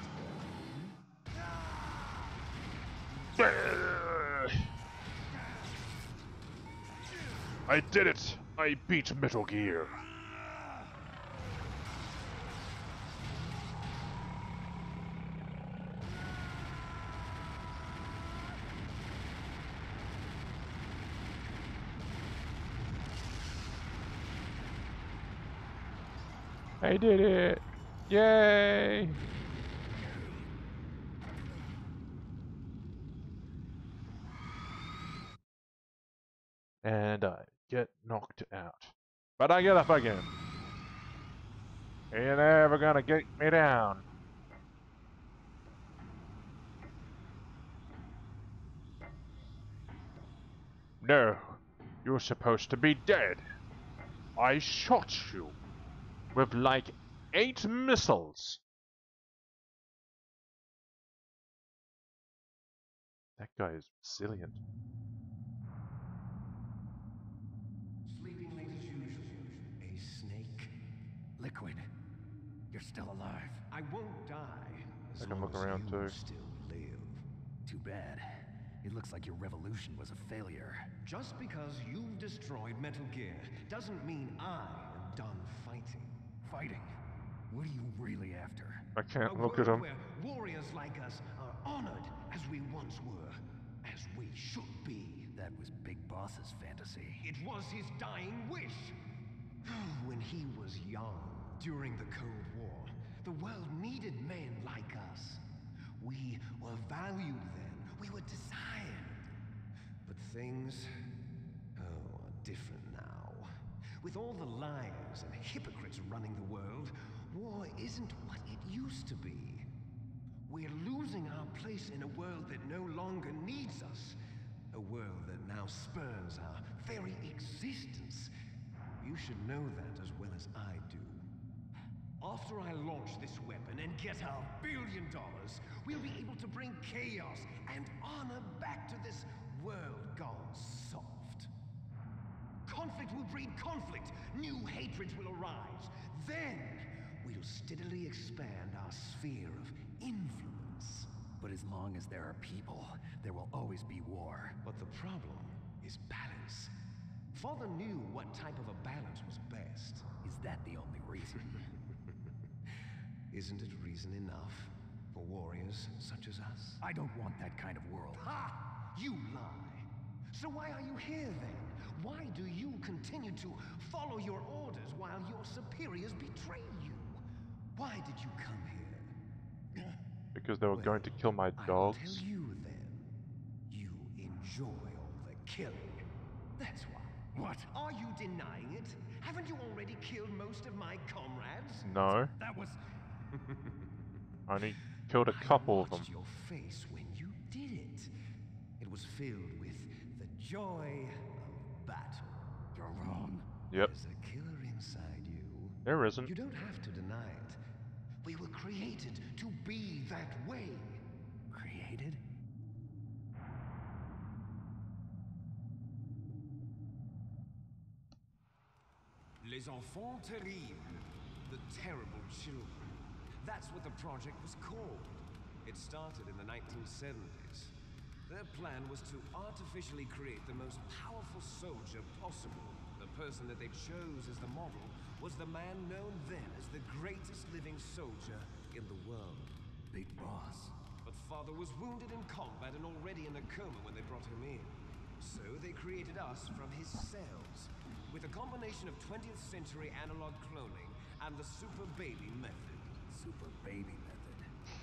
I did it! I beat Metal Gear. I did it! Yay! And I get knocked out. But I get up again. You're never gonna get me down. No, you're supposed to be dead. I shot you with like 8 missiles. That guy is resilient. Sleeping late as usual. A snake. Liquid, you're still alive. I won't die as I can long look as around you too. still live. Too bad. It looks like your revolution was a failure. Just because you've destroyed Metal Gear doesn't mean I am done fighting. Fighting? What are you really after? I A can't look at world him. where warriors like us are honored as we once were, as we should be. That was Big Boss's fantasy. It was his dying wish. When he was young, during the Cold War, the world needed men like us. We were valued then. We were desired. But things, are different now. With all the liars and hypocrites running the world, war isn't what it used to be. We're losing our place in a world that no longer needs us. A world that now spurns our very existence. You should know that as well as I do. After I launch this weapon and get our $1 billion, we'll be able to bring chaos and honor back to this world gone soft. Conflict will breed conflict. New hatreds will arise. Then we'll steadily expand our sphere of influence. But as long as there are people, there will always be war. But the problem is balance. Father knew what type of a balance was best. Is that the only reason? Isn't it reason enough for warriors such as us? I don't want that kind of world. Ha! You lie. So why are you here then? Why do you continue to follow your orders while your superiors betray you? Why did you come here? Because they were going to kill my I will dogs. tell you then. You enjoy all the killing. That's why. What? Are you denying it? Haven't you already killed most of my comrades? No, That was... I only killed a couple of them. I watched your face when you did it. It was filled with the joy of battle. You're wrong. Yep, There's a killer inside you. there isn't. You don't have to deny it. We were created to be that way. Created? Les enfants terribles. The terrible children. That's what the project was called. It started in the 1970s. Their plan was to artificially create the most powerful soldier possible. The person that they chose as the model was the man known then as the greatest living soldier in the world. Big Boss. But Father was wounded in combat and already in a coma when they brought him in. So they created us from his cells, with a combination of 20th century analog cloning and the super baby method. Super baby method.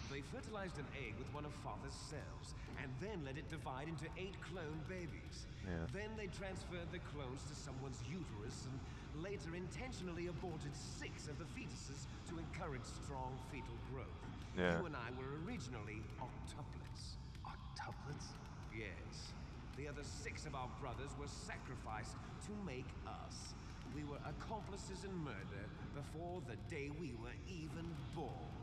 They fertilized an egg with one of Father's cells, and then let it divide into 8 clone babies. Yeah. Then they transferred the clones to someone's uterus, and later intentionally aborted 6 of the fetuses to encourage strong fetal growth. Yeah. You and I were originally octuplets. Octuplets? Yes. The other 6 of our brothers were sacrificed to make us. We were accomplices in murder before the day we were even born.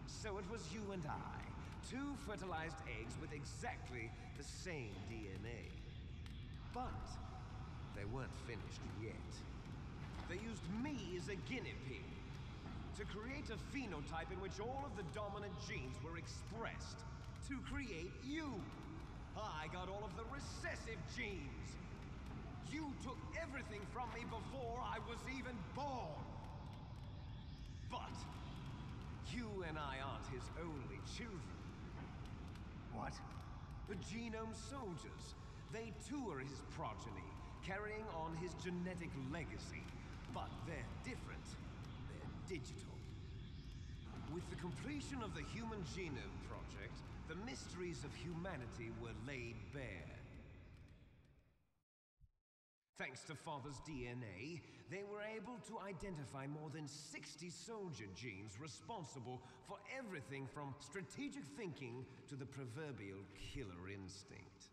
So it was you and I, 2 fertilized eggs with exactly the same DNA. But they weren't finished yet. They used me as a guinea pig to create a phenotype in which all of the dominant genes were expressed to create you. I got all of the recessive genes. You took everything from me before I was even born. But you and I aren't his only children. What? The genome soldiers. They too are his progeny, carrying on his genetic legacy. But they're different. They're digital. With the completion of the Human Genome Project, the mysteries of humanity were laid bare. Thanks to Father's DNA, they were able to identify more than 60 soldier genes responsible for everything from strategic thinking to the proverbial killer instinct.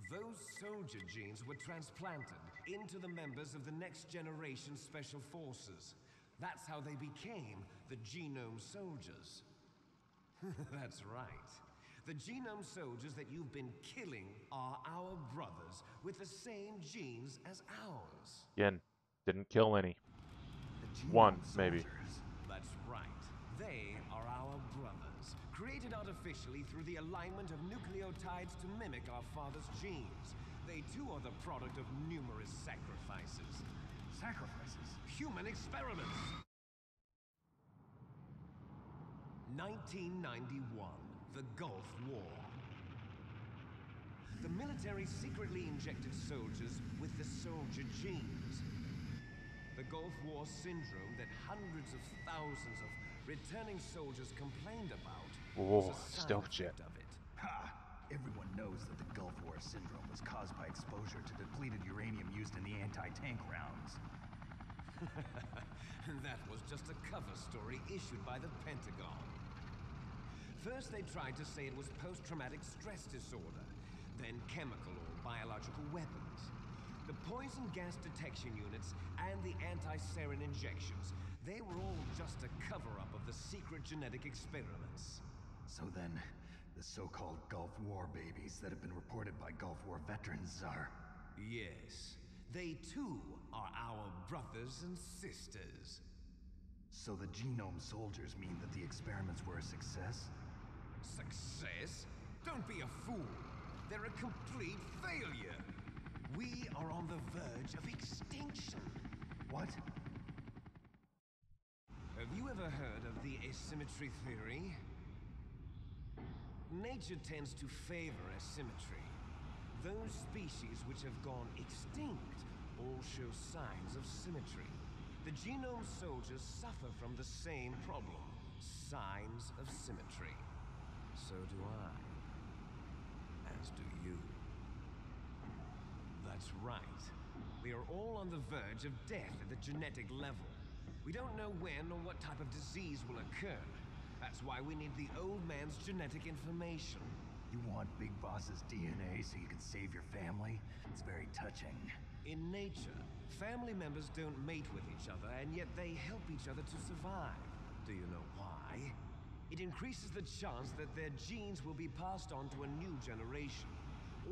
Those soldier genes were transplanted into the members of the next generation special forces. That's how they became the genome soldiers. That's right. The genome soldiers that you've been killing are our brothers with the same genes as ours. Again, didn't kill any. The genome One, maybe. soldiers. That's right. They are our brothers, created artificially through the alignment of nucleotides to mimic our father's genes. They too are the product of numerous sacrifices. Sacrifices? Human experiments. 1991, the Gulf War. The military secretly injected soldiers with the soldier genes. The Gulf War syndrome that hundreds of thousands of returning soldiers complained about was a side stealth jet. effect of it. Ha! Everyone knows that the Gulf War syndrome was caused by exposure to depleted uranium used in the anti-tank rounds. That was just a cover story issued by the Pentagon. First, they tried to say it was post-traumatic stress disorder, then chemical or biological weapons. The poison gas detection units and the anti-sarin injections, they were all just a cover-up of the secret genetic experiments. So then, the so-called Gulf War babies that have been reported by Gulf War veterans are... Yes, they too are our brothers and sisters. So the genome soldiers mean that the experiments were a success? Success? Don't be a fool. They're a complete failure. We are on the verge of extinction. What? Have you ever heard of the asymmetry theory? Nature tends to favor asymmetry. Those species which have gone extinct all show signs of symmetry. The genome soldiers suffer from the same problem, signs of symmetry. So do I. As do you. That's right. We are all on the verge of death at the genetic level. We don't know when or what type of disease will occur. That's why we need the old man's genetic information. You want Big Boss's DNA so you can save your family? It's very touching. In nature, family members don't mate with each other, and yet they help each other to survive. Do you know why? It increases the chance that their genes will be passed on to a new generation.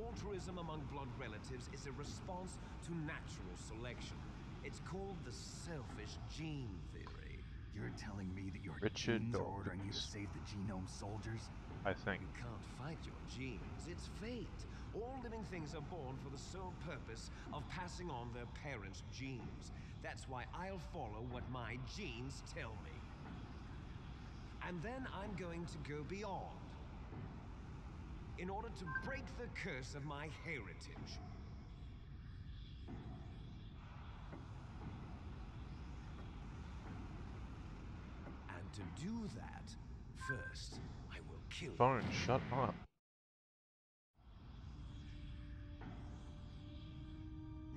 Altruism among blood relatives is a response to natural selection. It's called the selfish gene theory. You're telling me that your Richard genes are ordering you to Dawkins. save the genome soldiers? I think. You can't fight your genes. It's fate. All living things are born for the sole purpose of passing on their parents' genes. That's why I'll follow what my genes tell me. And then I'm going to go beyond, in order to break the curse of my heritage. And to do that, first, I will kill you. Phone, shut up.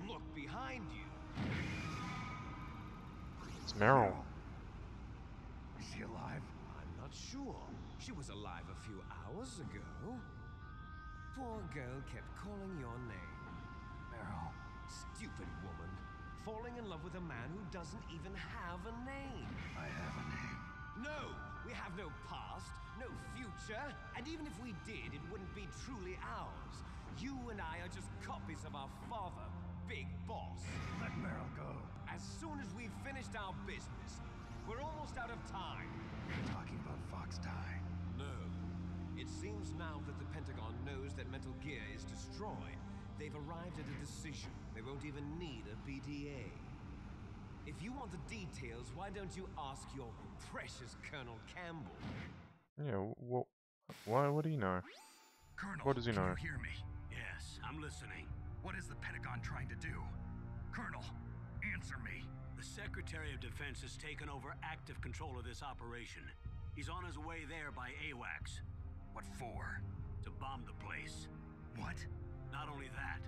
Look behind you. It's Meryl. Is she alive? I'm not sure. She was alive a few hours ago. Poor girl kept calling your name. Meryl. Stupid woman. Falling in love with a man who doesn't even have a name. I have a name. No! We have no past, no future, and even if we did, it wouldn't be truly ours. You and I are just copies of our father, Big Boss. Let Meryl go. As soon as we've finished our business, we're almost out of time. You're talking about Fox Die. No. It seems now that the Pentagon knows that Metal Gear is destroyed, they've arrived at a decision. They won't even need a BDA. If you want the details, why don't you ask your precious Colonel Campbell? Yeah, why would he know? Colonel, What does he know? Can you hear me? Yes, I'm listening. What is the Pentagon trying to do? Colonel, answer me. The Secretary of Defense has taken over active control of this operation. He's on his way there by AWACS. What for? To bomb the place. What? Not only that,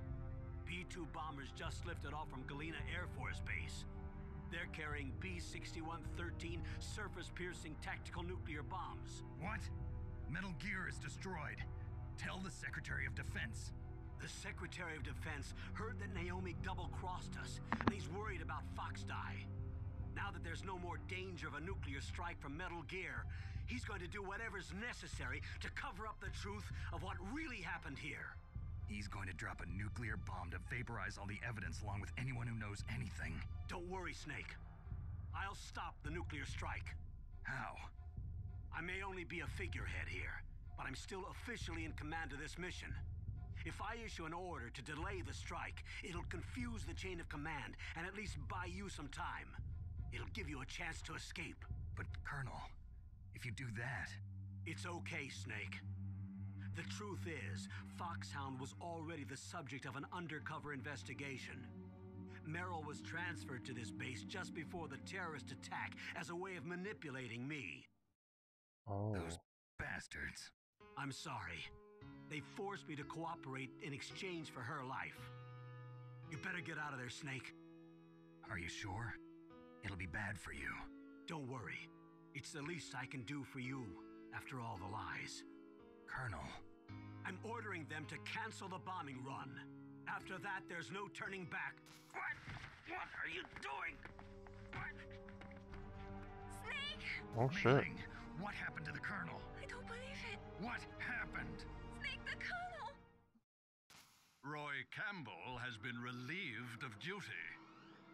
B-2 bombers just lifted off from Galena Air Force Base. They're carrying B-6113 surface-piercing tactical nuclear bombs. What? Metal Gear is destroyed. Tell the Secretary of Defense. The Secretary of Defense heard that Naomi double-crossed us, and he's worried about Fox Die. Now that there's no more danger of a nuclear strike from Metal Gear, he's going to do whatever's necessary to cover up the truth of what really happened here. He's going to drop a nuclear bomb to vaporize all the evidence along with anyone who knows anything. Don't worry, Snake. I'll stop the nuclear strike. How? I may only be a figurehead here, but I'm still officially in command of this mission. If I issue an order to delay the strike, it'll confuse the chain of command and at least buy you some time. It'll give you a chance to escape. But, Colonel, if you do that... It's okay, Snake. The truth is, Foxhound was already the subject of an undercover investigation. Meryl was transferred to this base just before the terrorist attack as a way of manipulating me. Oh. Those bastards. I'm sorry. They forced me to cooperate in exchange for her life. You better get out of there, Snake. Are you sure? It'll be bad for you. Don't worry. It's the least I can do for you, after all the lies. Colonel. I'm ordering them to cancel the bombing run. After that, there's no turning back. What? What are you doing? What? Snake! Oh shit. Mei-Ling, what happened to the Colonel? I don't believe it. What happened? Snake, the Colonel! Roy Campbell has been relieved of duty.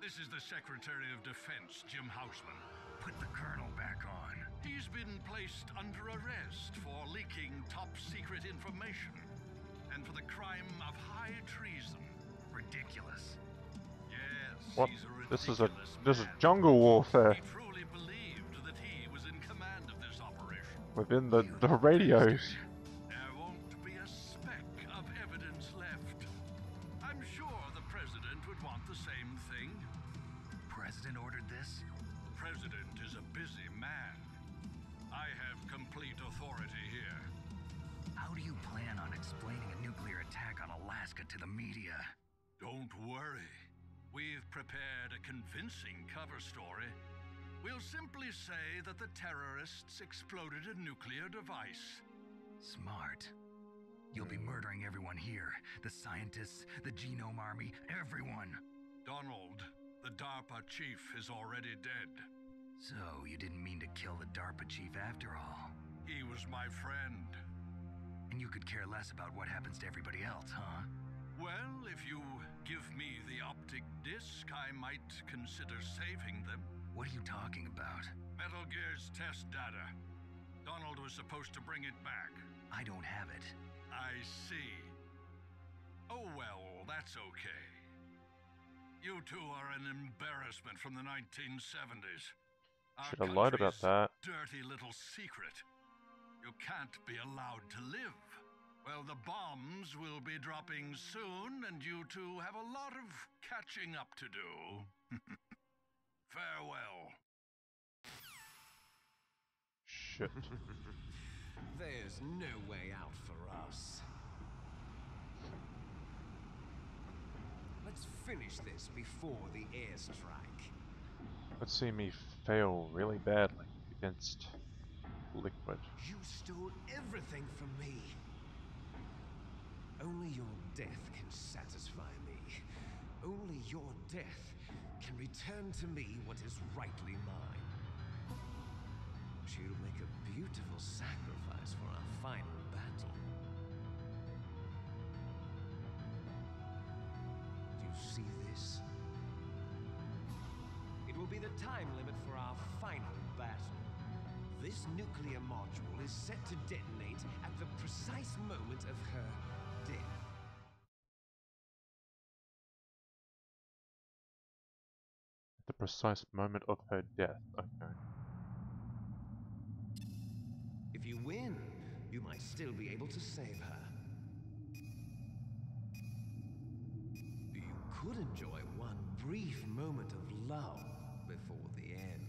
This is the Secretary of Defense, Jim Houseman. Put the Colonel back on. He's been placed under arrest for leaking top-secret information and for the crime of high treason. Ridiculous. Yes, What? he's a This is ridiculous man. jungle warfare He truly believed that he was in command of this operation. within the radios. There won't be a speck of evidence left. I'm sure the President would want the same thing. President ordered this? President is a busy man. I have complete authority here. How do you plan on explaining a nuclear attack on Alaska to the media? Don't worry. We've prepared a convincing cover story. We'll simply say that the terrorists exploded a nuclear device. Smart. You'll be murdering everyone here. The scientists, the Genome Army, everyone. Donald, the DARPA chief, is already dead. So, you didn't mean to kill the DARPA chief after all. He was my friend. And you could care less about what happens to everybody else, huh? Well, if you give me the optic disc, I might consider saving them. What are you talking about? Metal Gear's test data. Donald was supposed to bring it back. I don't have it. I see. Oh well, that's okay. You two are an embarrassment from the 1970s. Should have lied about that. Dirty little secret. You can't be allowed to live. Well, the bombs will be dropping soon, and you two have a lot of catching up to do. Farewell. Shit. There's no way out for us. Let's finish this before the airstrike. Let's see me fail really badly against Liquid. You stole everything from me. Only your death can satisfy me. Only your death can return to me what is rightly mine. She'll make a beautiful sacrifice for our final battle. Do you see this? It will be the time limit for our final battle. This nuclear module is set to detonate at the precise moment of her death. The precise moment of her death. Okay. If you win, you might still be able to save her. You could enjoy one brief moment of lull before the end.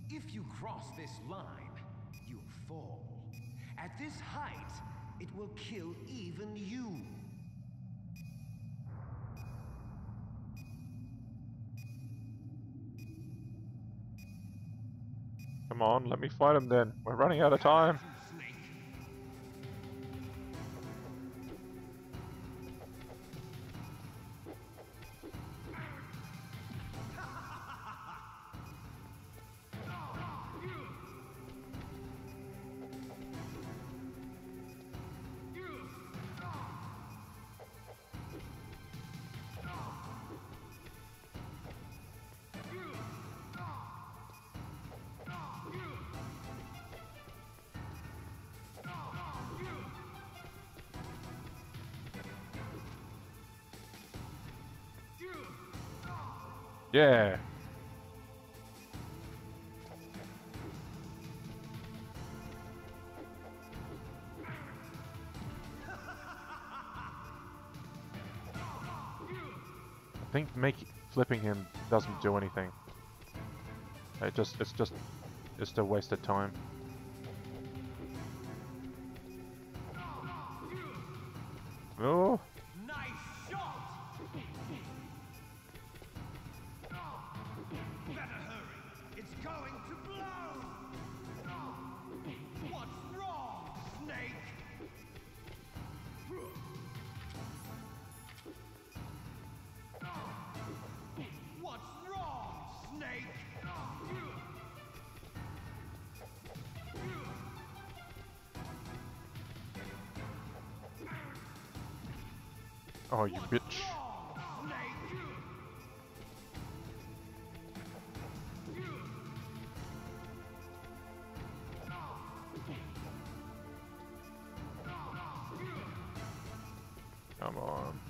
If you cross this line, you'll fall. At this height, it will kill even you. Come on, let me fight him then. We're running out of time. Yeah. I think flipping him doesn't do anything. It's just a waste of time. Oh. Nice shot! Better hurry! It's going to blow! What's wrong, Snake? What's wrong, Snake? Oh, you bitch. Come on.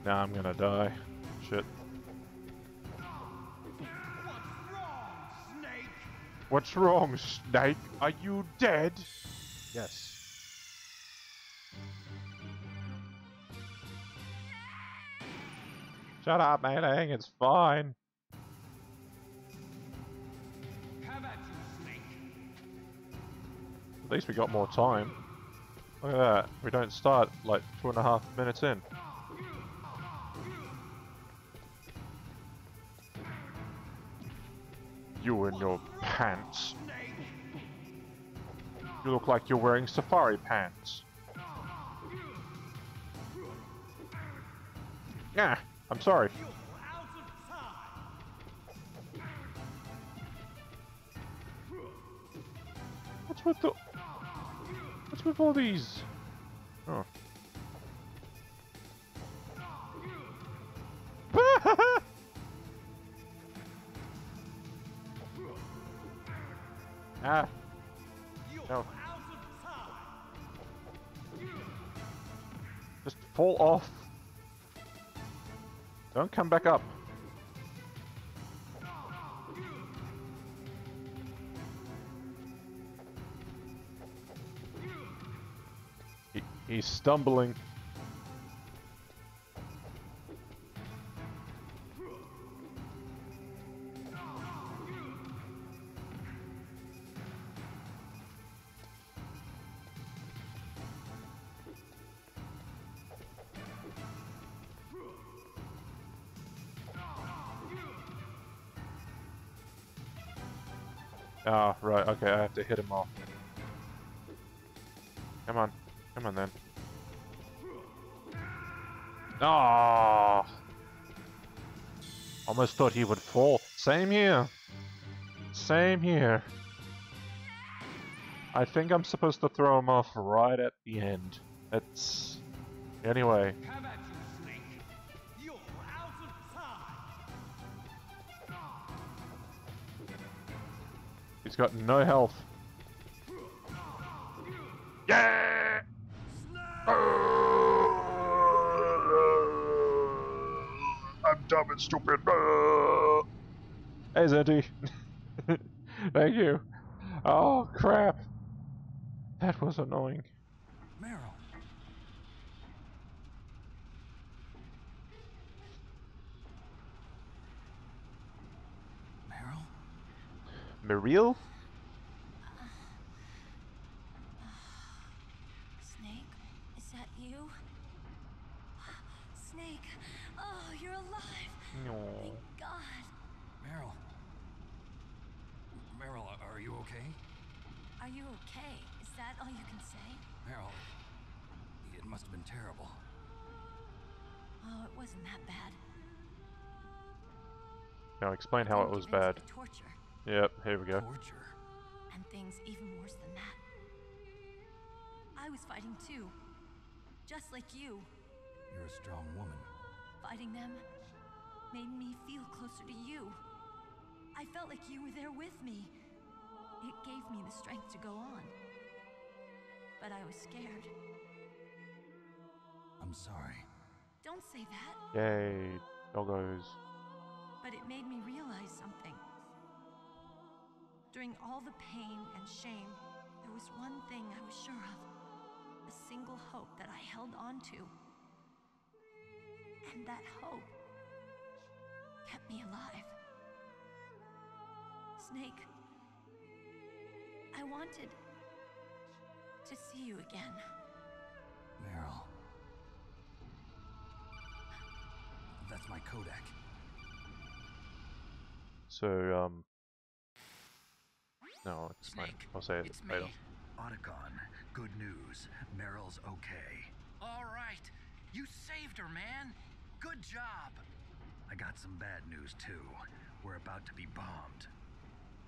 Now I'm gonna die. Shit. What's wrong, Snake? Are you dead? Yes. Shut up, Mailing. It's fine. Have at you, Snake. At least we got more time. Look at that. We don't start like 2.5 minutes in. You and your pants. You look like you're wearing safari pants. Yeah, I'm sorry. What's with all these? Oh. Ah! No. Just fall off. Don't come back up. He's stumbling. Ah, right, okay, I have to hit him off. Come on. Come on then. Ah! Almost thought he would fall. Same here. Same here. I think I'm supposed to throw him off right at the end. That's... Anyway. Come at you, Snake. You're out of time. He's got no health. Yeah! I'm dumb and stupid. Hey, Zeddy. Thank you. Oh, crap. That was annoying. Meryl. Meryl? Muriel? Snake, is that you? Snake, oh, you're alive. No. Thank God. Meryl. Meryl, are you okay? Are you okay? Is that all you can say? Meryl, it must have been terrible. Oh, it wasn't that bad. Now explain how it was bad. Torture. Yep, here we go. Torture? And things even worse than that. I was fighting too. Just like you. You're a strong woman. Fighting them made me feel closer to you. I felt like you were there with me. It gave me the strength to go on. But I was scared. I'm sorry. Don't say that. Yay, doggos. But it made me realize something. During all the pain and shame, there was one thing I was sure of. A single hope that I held on to. And that hope kept me alive. Snake, I wanted to see you again. Meryl. That's my Kodak. So, no, it's fine. Snake, I'll say it it's later. me. Otacon, good news. Meryl's okay. All right. You saved her, man. Good job. I got some bad news, too. We're about to be bombed.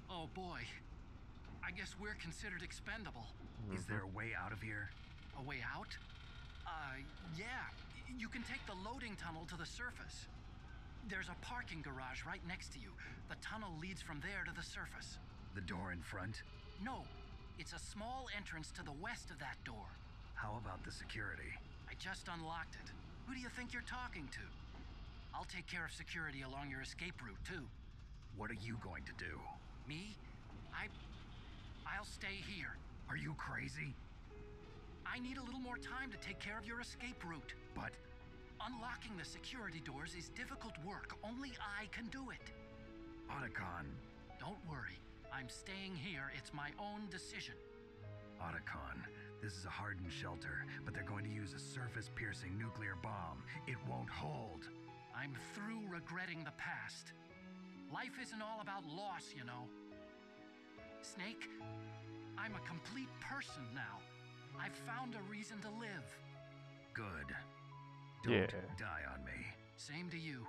Oh, boy. I guess we're considered expendable. Is there a way out of here? A way out? Yeah. You can take the loading tunnel to the surface. There's a parking garage right next to you. The tunnel leads from there to the surface. The door in front? No. It's a small entrance to the west of that door. How about the security? I just unlocked it. Who do you think you're talking to? I'll take care of security along your escape route, too. What are you going to do? Me? I'll stay here. Are you crazy? I need a little more time to take care of your escape route. But Unlocking the security doors is difficult work. Only I can do it. Otacon. Don't worry. I'm staying here. It's my own decision. Otacon, this is a hardened shelter, but they're going to use a surface-piercing nuclear bomb. It won't hold. I'm through regretting the past. Life isn't all about loss, you know. Snake, I'm a complete person now. I've found a reason to live. Good. Don't Yeah. die on me. Same to you.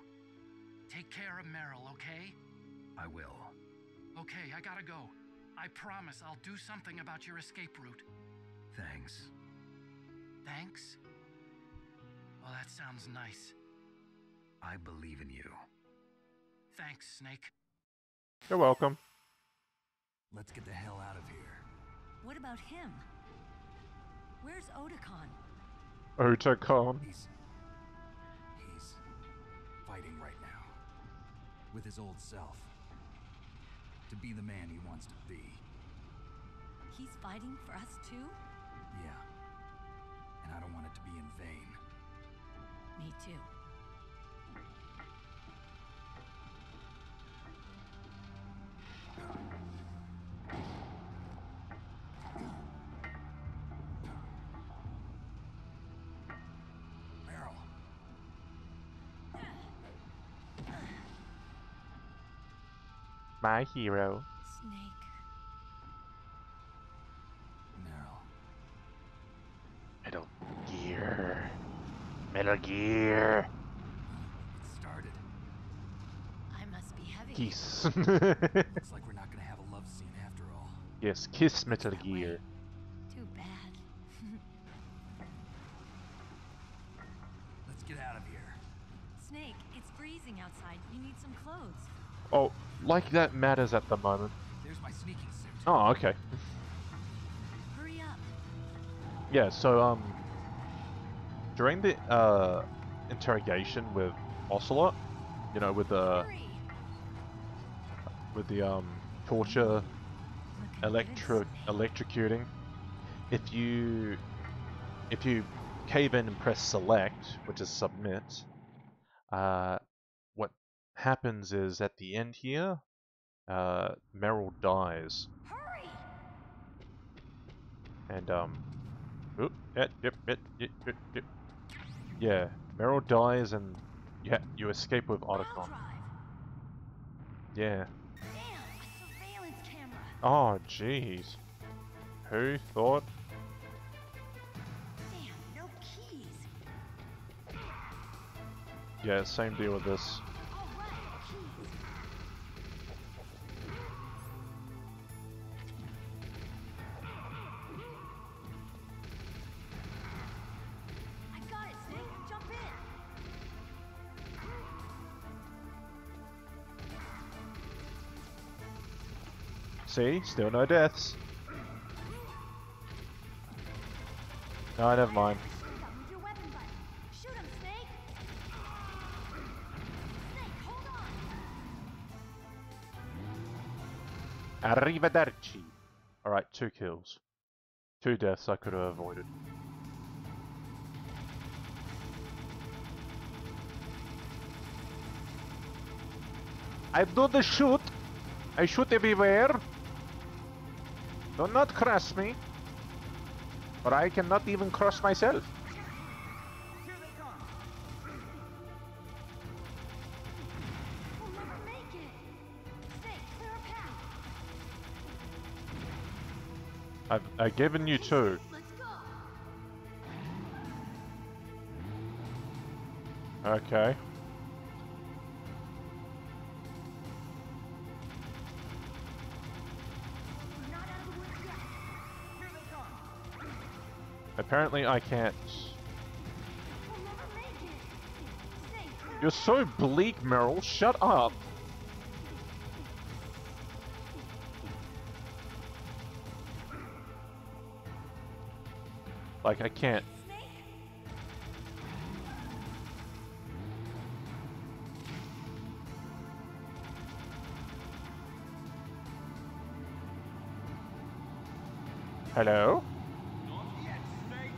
Take care of Meryl, okay? I will. Okay, I gotta go. I promise I'll do something about your escape route. Thanks. Thanks? Well, that sounds nice. I believe in you. Thanks, Snake. You're welcome. Let's get the hell out of here. What about him? Where's Otakon? Otakon? He's fighting right now. With his old self. To be the man he wants to be. He's fighting for us too? Yeah. And I don't want it to be in vain. Me too. Meryl. My hero. Snake. Meryl. Metal Gear. Metal Gear. It started. I must be heavy. Kiss. Looks like we're not gonna have a love scene after all. Yes, kiss Metal That Gear. way. Too bad. Let's get out of here. Snake, it's freezing outside. You need some clothes. Oh, like that matters at the moment. There's my sneaking suit. Oh, okay. Hurry up. Yeah, so, during the, interrogation with Ocelot, you know, with the, Hurry. torture, Looking good, Snake. electrocuting, if you cave in and press select, which is submit, what happens is at the end here, Meryl dies. Hurry! And, yeah, Meryl dies and you escape with I'll Otacon. drive. Yeah. Damn, a surveillance camera. Oh, jeez. Who thought? Damn, no keys. Yeah, same deal with this. All right, keys. I got it, Snake. Jump in. See? Still no deaths. No, never mind. Shoot him with your weapon button. Shoot him, Snake. Snake, hold on. Arrivederci. Alright, 2 kills. 2 deaths I could have avoided. I do the shoot. I shoot everywhere. Do not cross me. Or I cannot even cross myself. Here they come. We'll never make it. Snake, clear a path. I've given you 2. Let's go. Okay. We're not out of the woods yet. Here they come. Apparently I can't. We'll never make it. Snake, clear You're so bleak, Meryl. Shut up. Like, I can't. Snake. Hello? Not yet, Snake.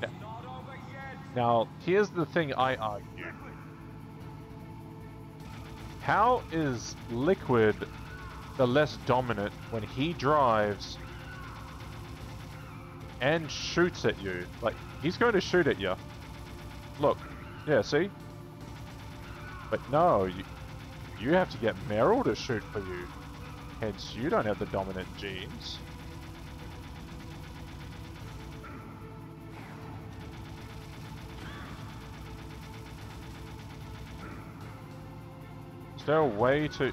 It's not over yet. Now, here's the thing I argue. How is Liquid the less dominant when he drives and shoots at you? Like, he's going to shoot at you. Look. Yeah, see? But no, you have to get Meryl to shoot for you. Hence, you don't have the dominant genes. Is there a way to...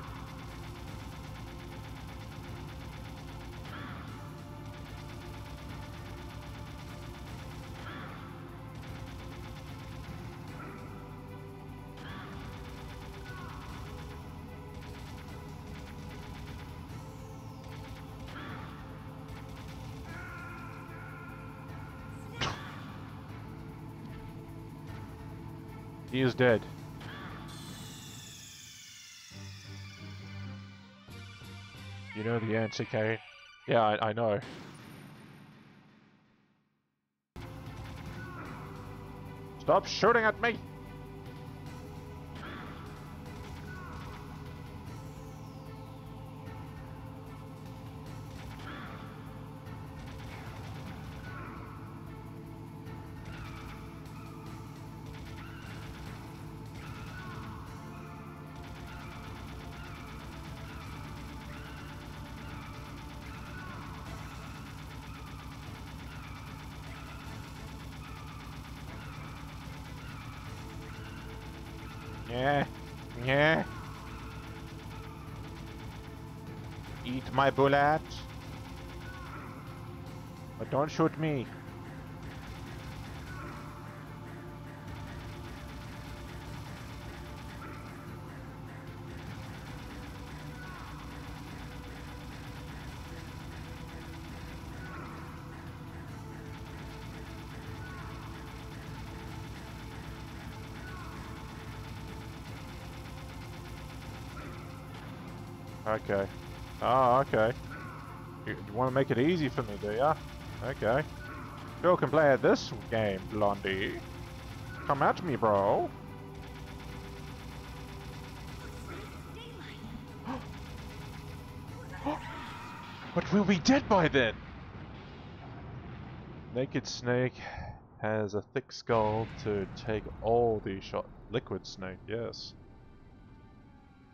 He is dead. You know the answer, Kate. Yeah, I know. Stop shooting at me! Yeah, yeah. Eat my bullet. But don't shoot me. Okay. Oh, okay. You want to make it easy for me, do ya? Okay. Still can play this game, Blondie. Come at me, bro. But we'll be dead by then! Naked Snake has a thick skull to take all the shot. Liquid Snake, yes.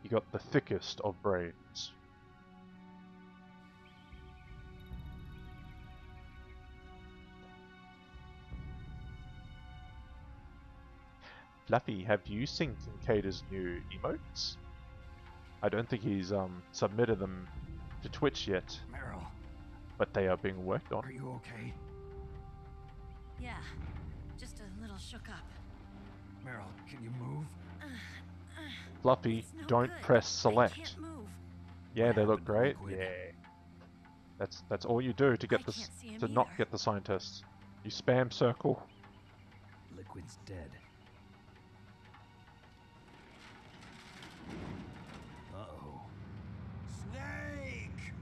He got the thickest of brains. Fluffy, have you seen Kincaid's new emotes? I don't think he's submitted them to Twitch yet. Meryl, But they are being worked on. are you okay? Yeah, just a little shook up. Meryl, can you move? Fluffy, It's no don't good. press I select. can't move. Yeah, What they look happened to great. Liquid? Yeah. That's all you do to get I this can't see him to not either. get the scientists. You spam circle. Liquid's dead. Uh-oh. Snake!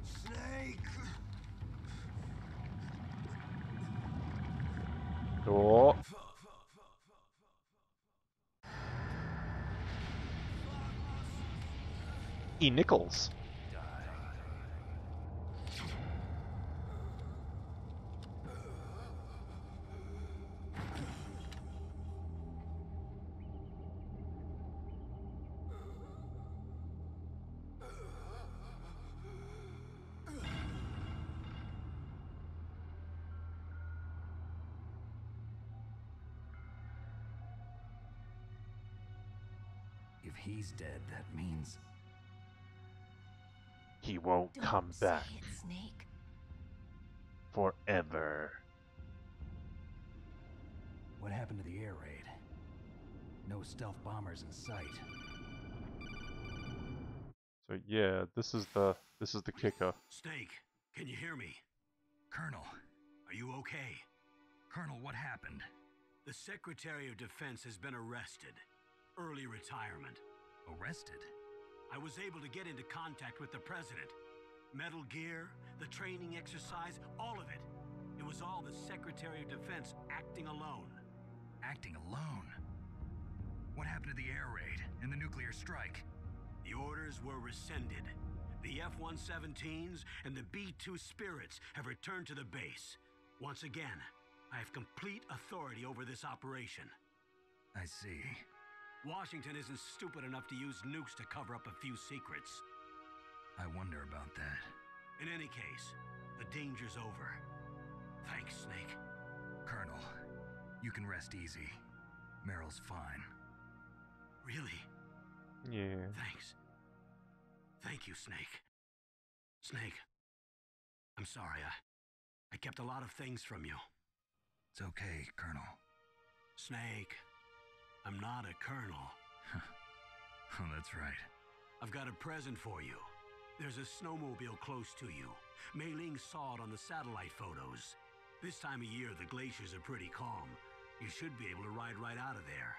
Snake! Oh. E. Nichols. If he's dead, that means... He won't come Say back it, Snake. forever. What happened to the air raid? No stealth bombers in sight. So yeah, this is the kicker. Snake, can you hear me? Colonel. Are you okay? Colonel, what happened? The Secretary of Defense has been arrested. Early retirement. Arrested? I was able to get into contact with the president. Metal Gear, the training exercise, all of it. It was all the Secretary of Defense acting alone. Acting alone? What happened to the air raid and the nuclear strike? The orders were rescinded. The F-117s and the B-2 Spirits have returned to the base. Once again, I have complete authority over this operation. I see. Washington isn't stupid enough to use nukes to cover up a few secrets. I wonder about that. In any case, the danger's over. Thanks, Snake. Colonel, you can rest easy. Meryl's fine. Really? Yeah. Thanks. Thank you, Snake. Snake, I'm sorry. I kept a lot of things from you. It's okay, Colonel. Snake, I'm not a colonel. Oh, that's right. I've got a present for you. There's a snowmobile close to you. Mei Ling saw it on the satellite photos. This time of year, the glaciers are pretty calm. You should be able to ride right out of there.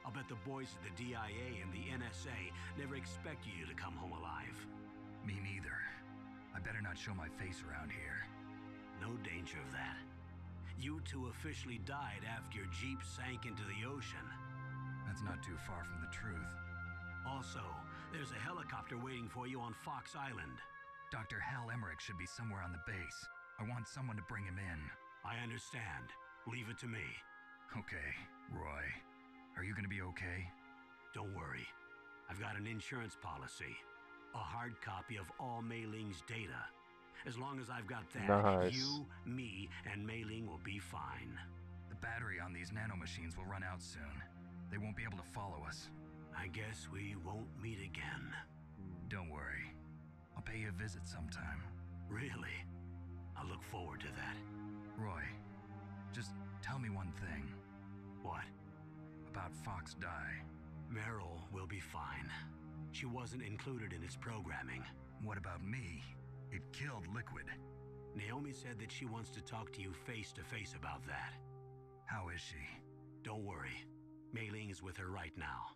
I'll bet the boys at the DIA and the NSA never expected you to come home alive. Me neither. I better not show my face around here. No danger of that. You two officially died after your Jeep sank into the ocean. That's not too far from the truth. Also, there's a helicopter waiting for you on Fox Island. Dr. Hal Emmerich should be somewhere on the base. I want someone to bring him in. I understand. Leave it to me. Okay, Roy. Are you gonna be okay? Don't worry. I've got an insurance policy. A hard copy of all Mei Ling's data. As long as I've got that, Nice. you, me, and Mei Ling will be fine. The battery on these nanomachines will run out soon. They won't be able to follow us. I guess we won't meet again. Don't worry. I'll pay you a visit sometime. Really? I look forward to that. Roy, just tell me one thing. What? About Fox Die. Meryl will be fine. She wasn't included in its programming. What about me? It killed Liquid. Naomi said that she wants to talk to you face to face about that. How is she? Don't worry. Mei Ling is with her right now.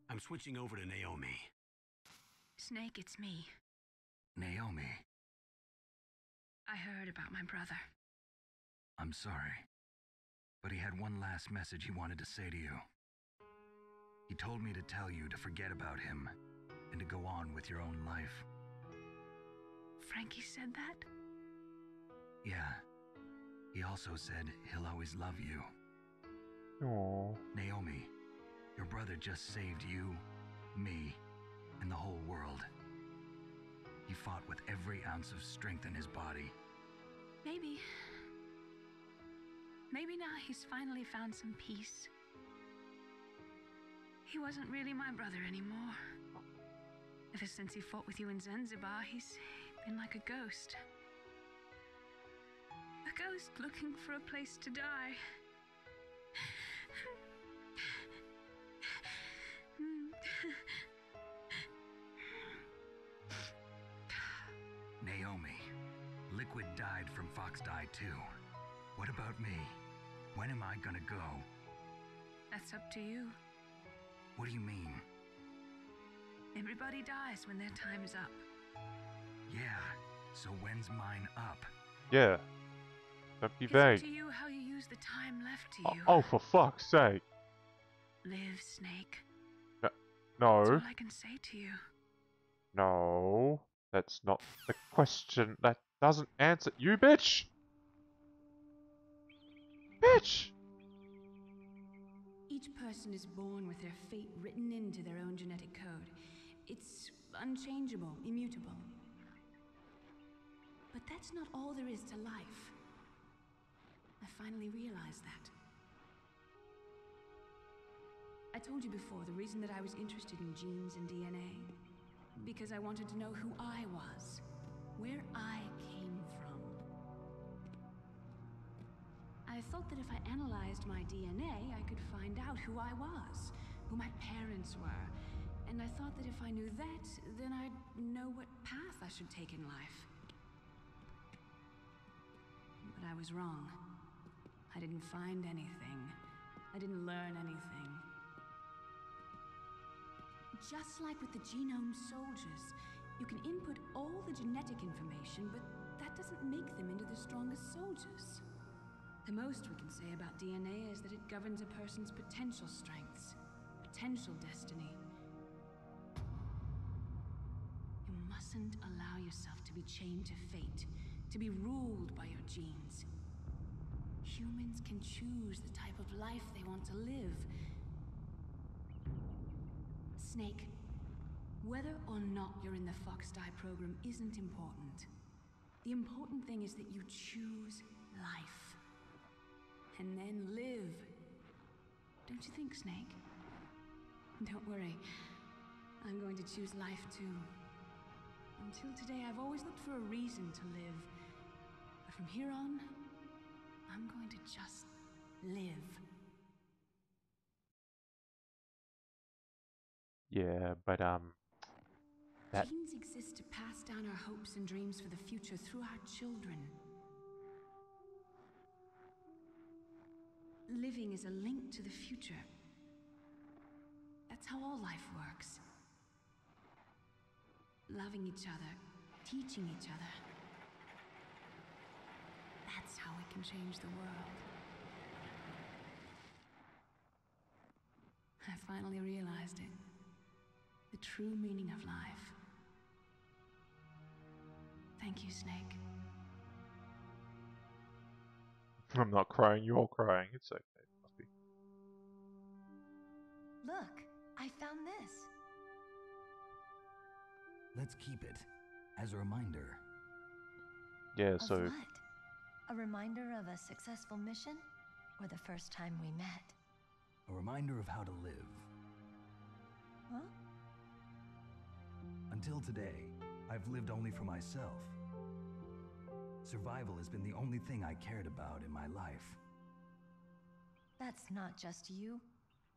I'm switching over to Naomi. Snake, it's me. Naomi, I heard about my brother. I'm sorry. But he had one last message he wanted to say to you. He told me to tell you to forget about him and to go on with your own life. Frankie said that? Yeah. He also said he'll always love you. Aww. Naomi, your brother just saved you, me, and the whole world. He fought with every ounce of strength in his body. Maybe now he's finally found some peace. He wasn't really my brother anymore. Ever since he fought with you in Zanzibar, he's been like a ghost. A ghost looking for a place to die. Naomi, Liquid died from Fox Die too. What about me? When am I gonna go? That's up to you. What do you mean? Everybody dies when their time is up. Yeah, so when's mine up? Yeah. Don't be It's up vague. to you how you use the time left to you. Oh, for fuck's sake. Live, Snake. No. That's all I can say to you. No. That's not the question. That doesn't answer. You bitch! Bitch! Each person is born with their fate written into their own genetic code. It's unchangeable, immutable. But that's not all there is to life. I finally realized that. I told you before the reason that I was interested in genes and DNA. Because I wanted to know who I was, where I came from. I thought that if I analyzed my DNA, I could find out who I was, who my parents were. And I thought that if I knew that, then I'd know what path I should take in life. But I was wrong. I didn't find anything. I didn't learn anything. Just like with the genome soldiers, you can input all the genetic information, but that doesn't make them into the strongest soldiers. The most we can say about DNA is that it governs a person's potential strengths, potential destiny. You mustn't allow yourself to be chained to fate, to be ruled by your genes. Humans can choose the type of life they want to live. Snake, whether or not you're in the Fox Die program isn't important. The important thing is that you choose life. And then live. Don't you think, Snake? Don't worry. I'm going to choose life too. Until today, I've always looked for a reason to live. But from here on, I'm going to just live. Yeah, but That Genes exist to pass down our hopes and dreams for the future through our children. Living is a link to the future. That's how all life works. Loving each other, teaching each other. That's how we can change the world. I finally realized it. The true meaning of life. Thank you, Snake. I'm not crying, you're crying. It's okay. Must be. Look, I found this. Let's keep it as a reminder. Yeah, Of so what? A reminder of a successful mission? Or the first time we met? A reminder of how to live. Huh? Until today, I've lived only for myself. Survival has been the only thing I cared about in my life. That's not just you.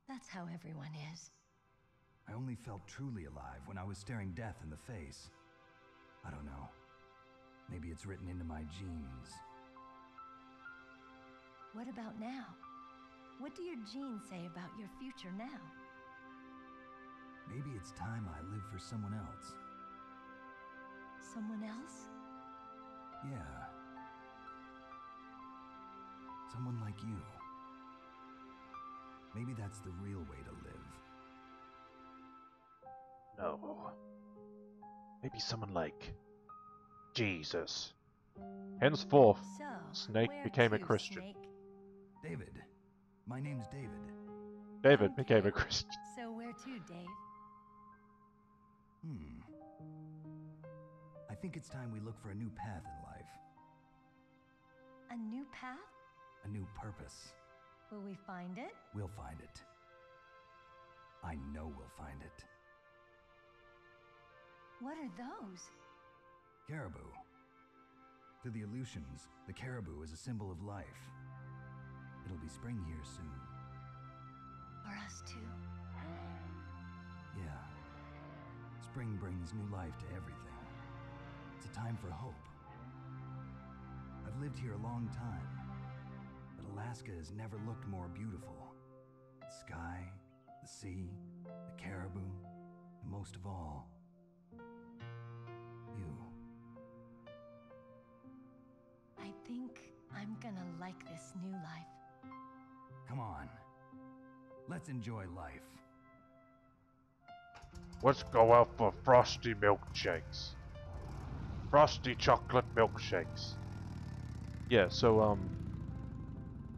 That's how everyone is. I only felt truly alive when I was staring death in the face. I don't know. Maybe it's written into my genes. What about now? What do your genes say about your future now? Maybe it's time I live for someone else. Someone else? Yeah. Someone like you. Maybe that's the real way to live. no. Maybe someone like Jesus. Henceforth, So, Snake where became a to, Christian. Snake? David. My name's David. David became Okay. a Christian. So where to, Dave? I think it's time we look for a new path in life. A new path? A new purpose. Will we find it? We'll find it. I know we'll find it. What are those? Caribou. To the Aleutians, the caribou is a symbol of life. It'll be spring here soon. For us too? Yeah. Spring brings new life to everything. It's a time for hope. I've lived here a long time, but Alaska has never looked more beautiful. The sky, the sea, the caribou, and most of all, you. I think I'm gonna like this new life. Come on. Let's enjoy life. Let's go out for frosty milkshakes. Frosty chocolate milkshakes. Yeah, so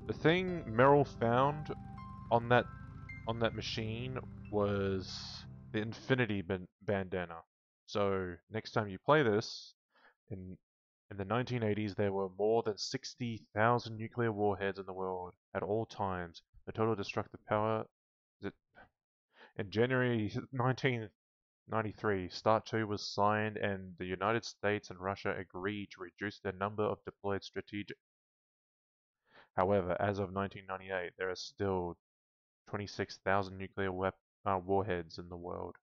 the thing Meryl found on that machine was the Infinity Bandana. So next time you play this, in the 1980s there were more than 60,000 nuclear warheads in the world at all times. The total destructive power is it in January 1993, START 2 was signed and the United States and Russia agreed to reduce their number of deployed strategic. However, as of 1998, there are still 26,000 nuclear warheads in the world.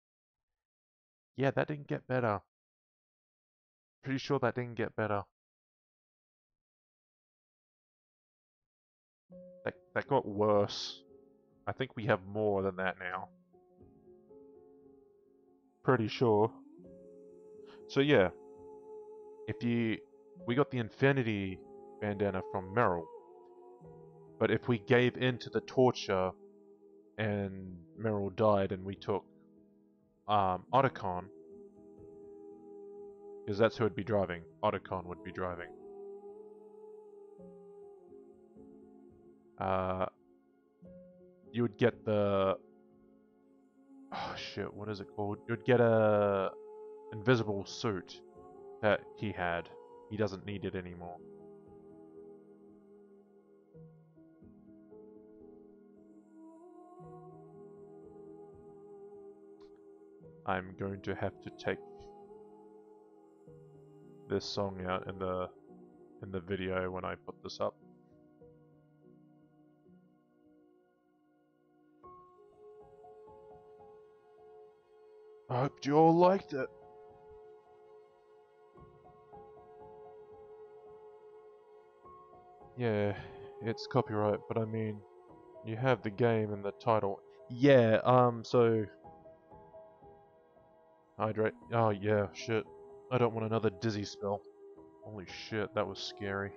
Yeah, that didn't get better. Pretty sure that didn't get better. That got worse. I think we have more than that now. Pretty sure. So yeah, we got the Infinity Bandana from Meryl, but if we gave in to the torture and Meryl died and we took Otacon, because that's who would be driving. Otacon would be driving. You would get the... Oh shit, what is it called? You'd get a invisible suit that he had. He doesn't need it anymore. I'm going to have to take this song out in the video when I put this up. I hope you all liked it. Yeah, it's copyright, but I mean, you have the game and the title. Yeah, so... Hydrate. Oh, yeah, shit. I don't want another dizzy spell. Holy shit, that was scary.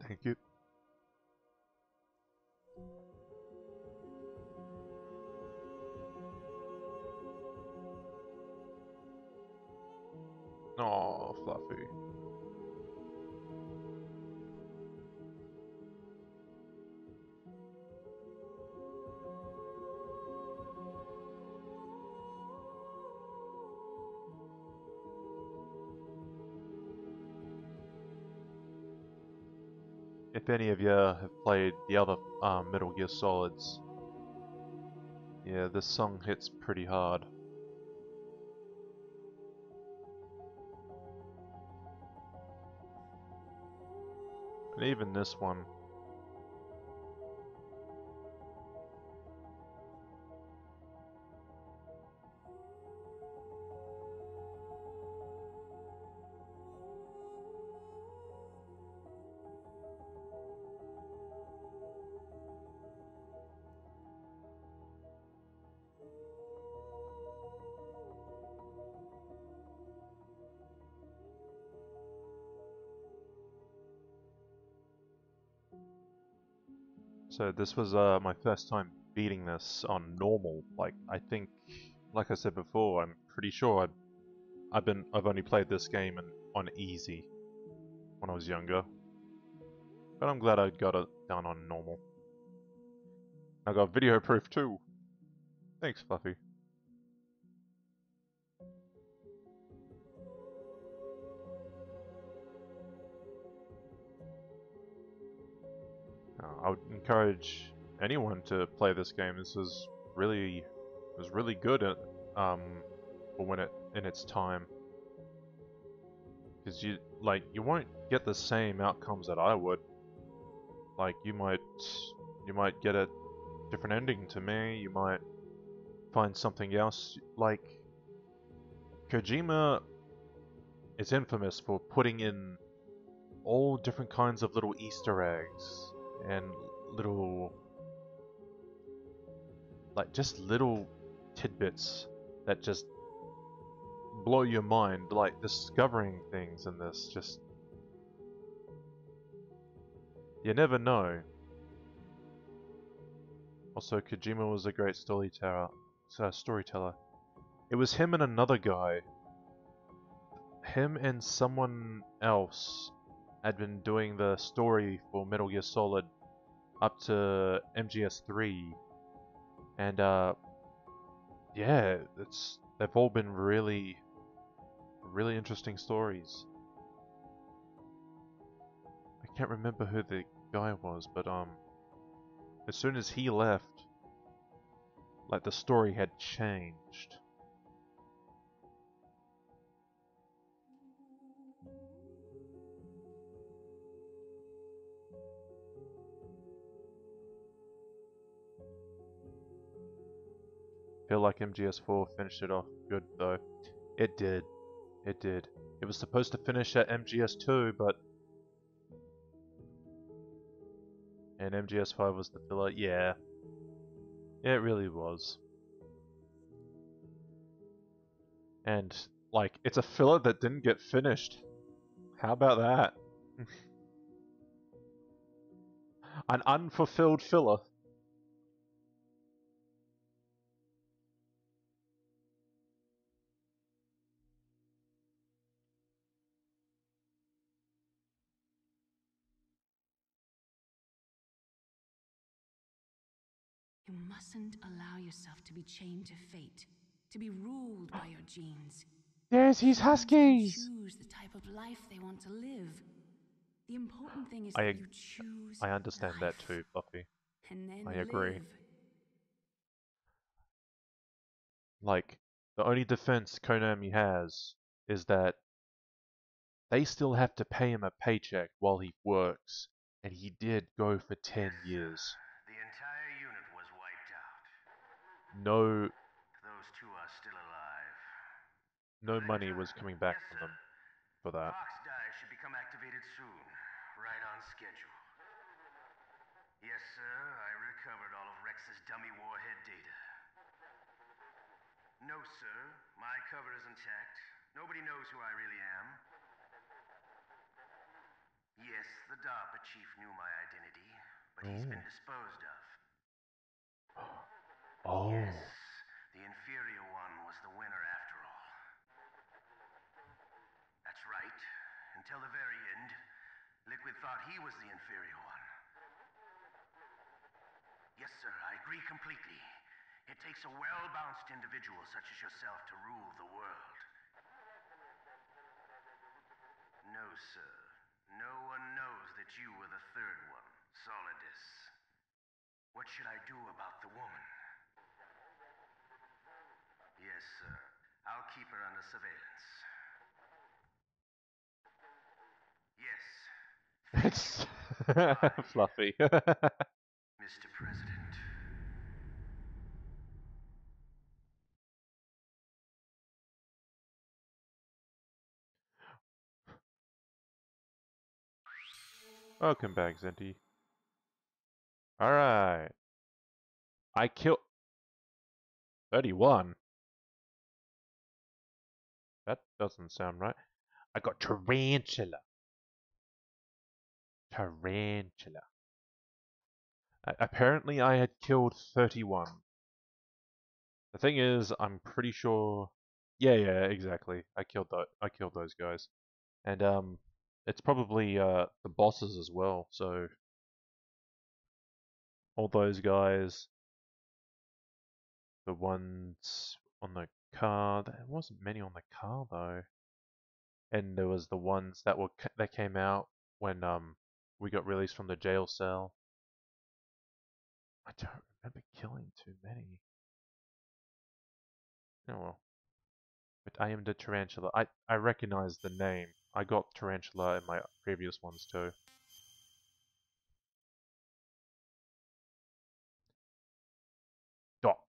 Thank you. Oh, Fluffy. If any of you have played the other Metal Gear Solids, yeah, this song hits pretty hard. And even this one. So this was my first time beating this on normal. Like I think, like I said before, I'm pretty sure I've only played this game on easy when I was younger. But I'm glad I got it done on normal. I got video proof too. Thanks, Fluffy. I would encourage anyone to play this game. This was really good at for when it in its time. Because you won't get the same outcomes that I would. Like you might get a different ending to me. You might find something else. Like Kojima is infamous for putting in all different kinds of little Easter eggs and little, just little tidbits that just blow your mind, like discovering things in this, just... You never know. Also, Kojima was a great storyteller. It was him and another guy. Him and someone else had been doing the story for Metal Gear Solid up to MGS3. And, yeah, they've all been really interesting stories. I can't remember who the guy was, but, as soon as he left, like, the story had changed. Feel like MGS4 finished it off good, though. It did. It did. It was supposed to finish at MGS2, but... And MGS5 was the filler. Yeah. It really was. And, like, it's a filler that didn't get finished. How about that? An unfulfilled filler. You mustn't allow yourself to be chained to fate, to be ruled by your genes. There's his Humans can huskies! choose the type of life they want to live. The important thing is I that you choose understand life, that too, Fluffy. and then I agree. live. Like, the only defense Konami has is that they still have to pay him a paycheck while he works, and he did go for 10 years. The entire unit was wiped out. No... Those two are still alive. no money was coming back from them for that. Fox die should become activated soon, right on schedule. Yes, sir, I recovered all of Rex's dummy warhead data. No, sir, my cover is intact. Nobody knows who I really am. Yes, the DARPA chief knew my identity, but he's been disposed of. Oh. Yes, the inferior one was the winner after all. That's right. Until the very end, Liquid thought he was the inferior one. Yes, sir, I agree completely. It takes a well-balanced individual such as yourself to rule the world. No, sir. No one knows that you were the third one, Solidus. What should I do about the woman? Yes, sir. I'll keep her under surveillance. Yes. It's fluffy. Mr. President. Welcome back, Zenti. Alright. I killed 31. That doesn't sound right. I got tarantula. Tarantula. Apparently I had killed 31. The thing is, I'm pretty sure... Yeah, exactly. I killed those guys. And, it's probably, the bosses as well, so... All those guys... The ones on the car... There wasn't many on the car, though. And there was the ones that came out when, we got released from the jail cell. I don't remember killing too many. Oh well. But I am the tarantula. I recognize the name. I got tarantula in my previous ones too. Doc.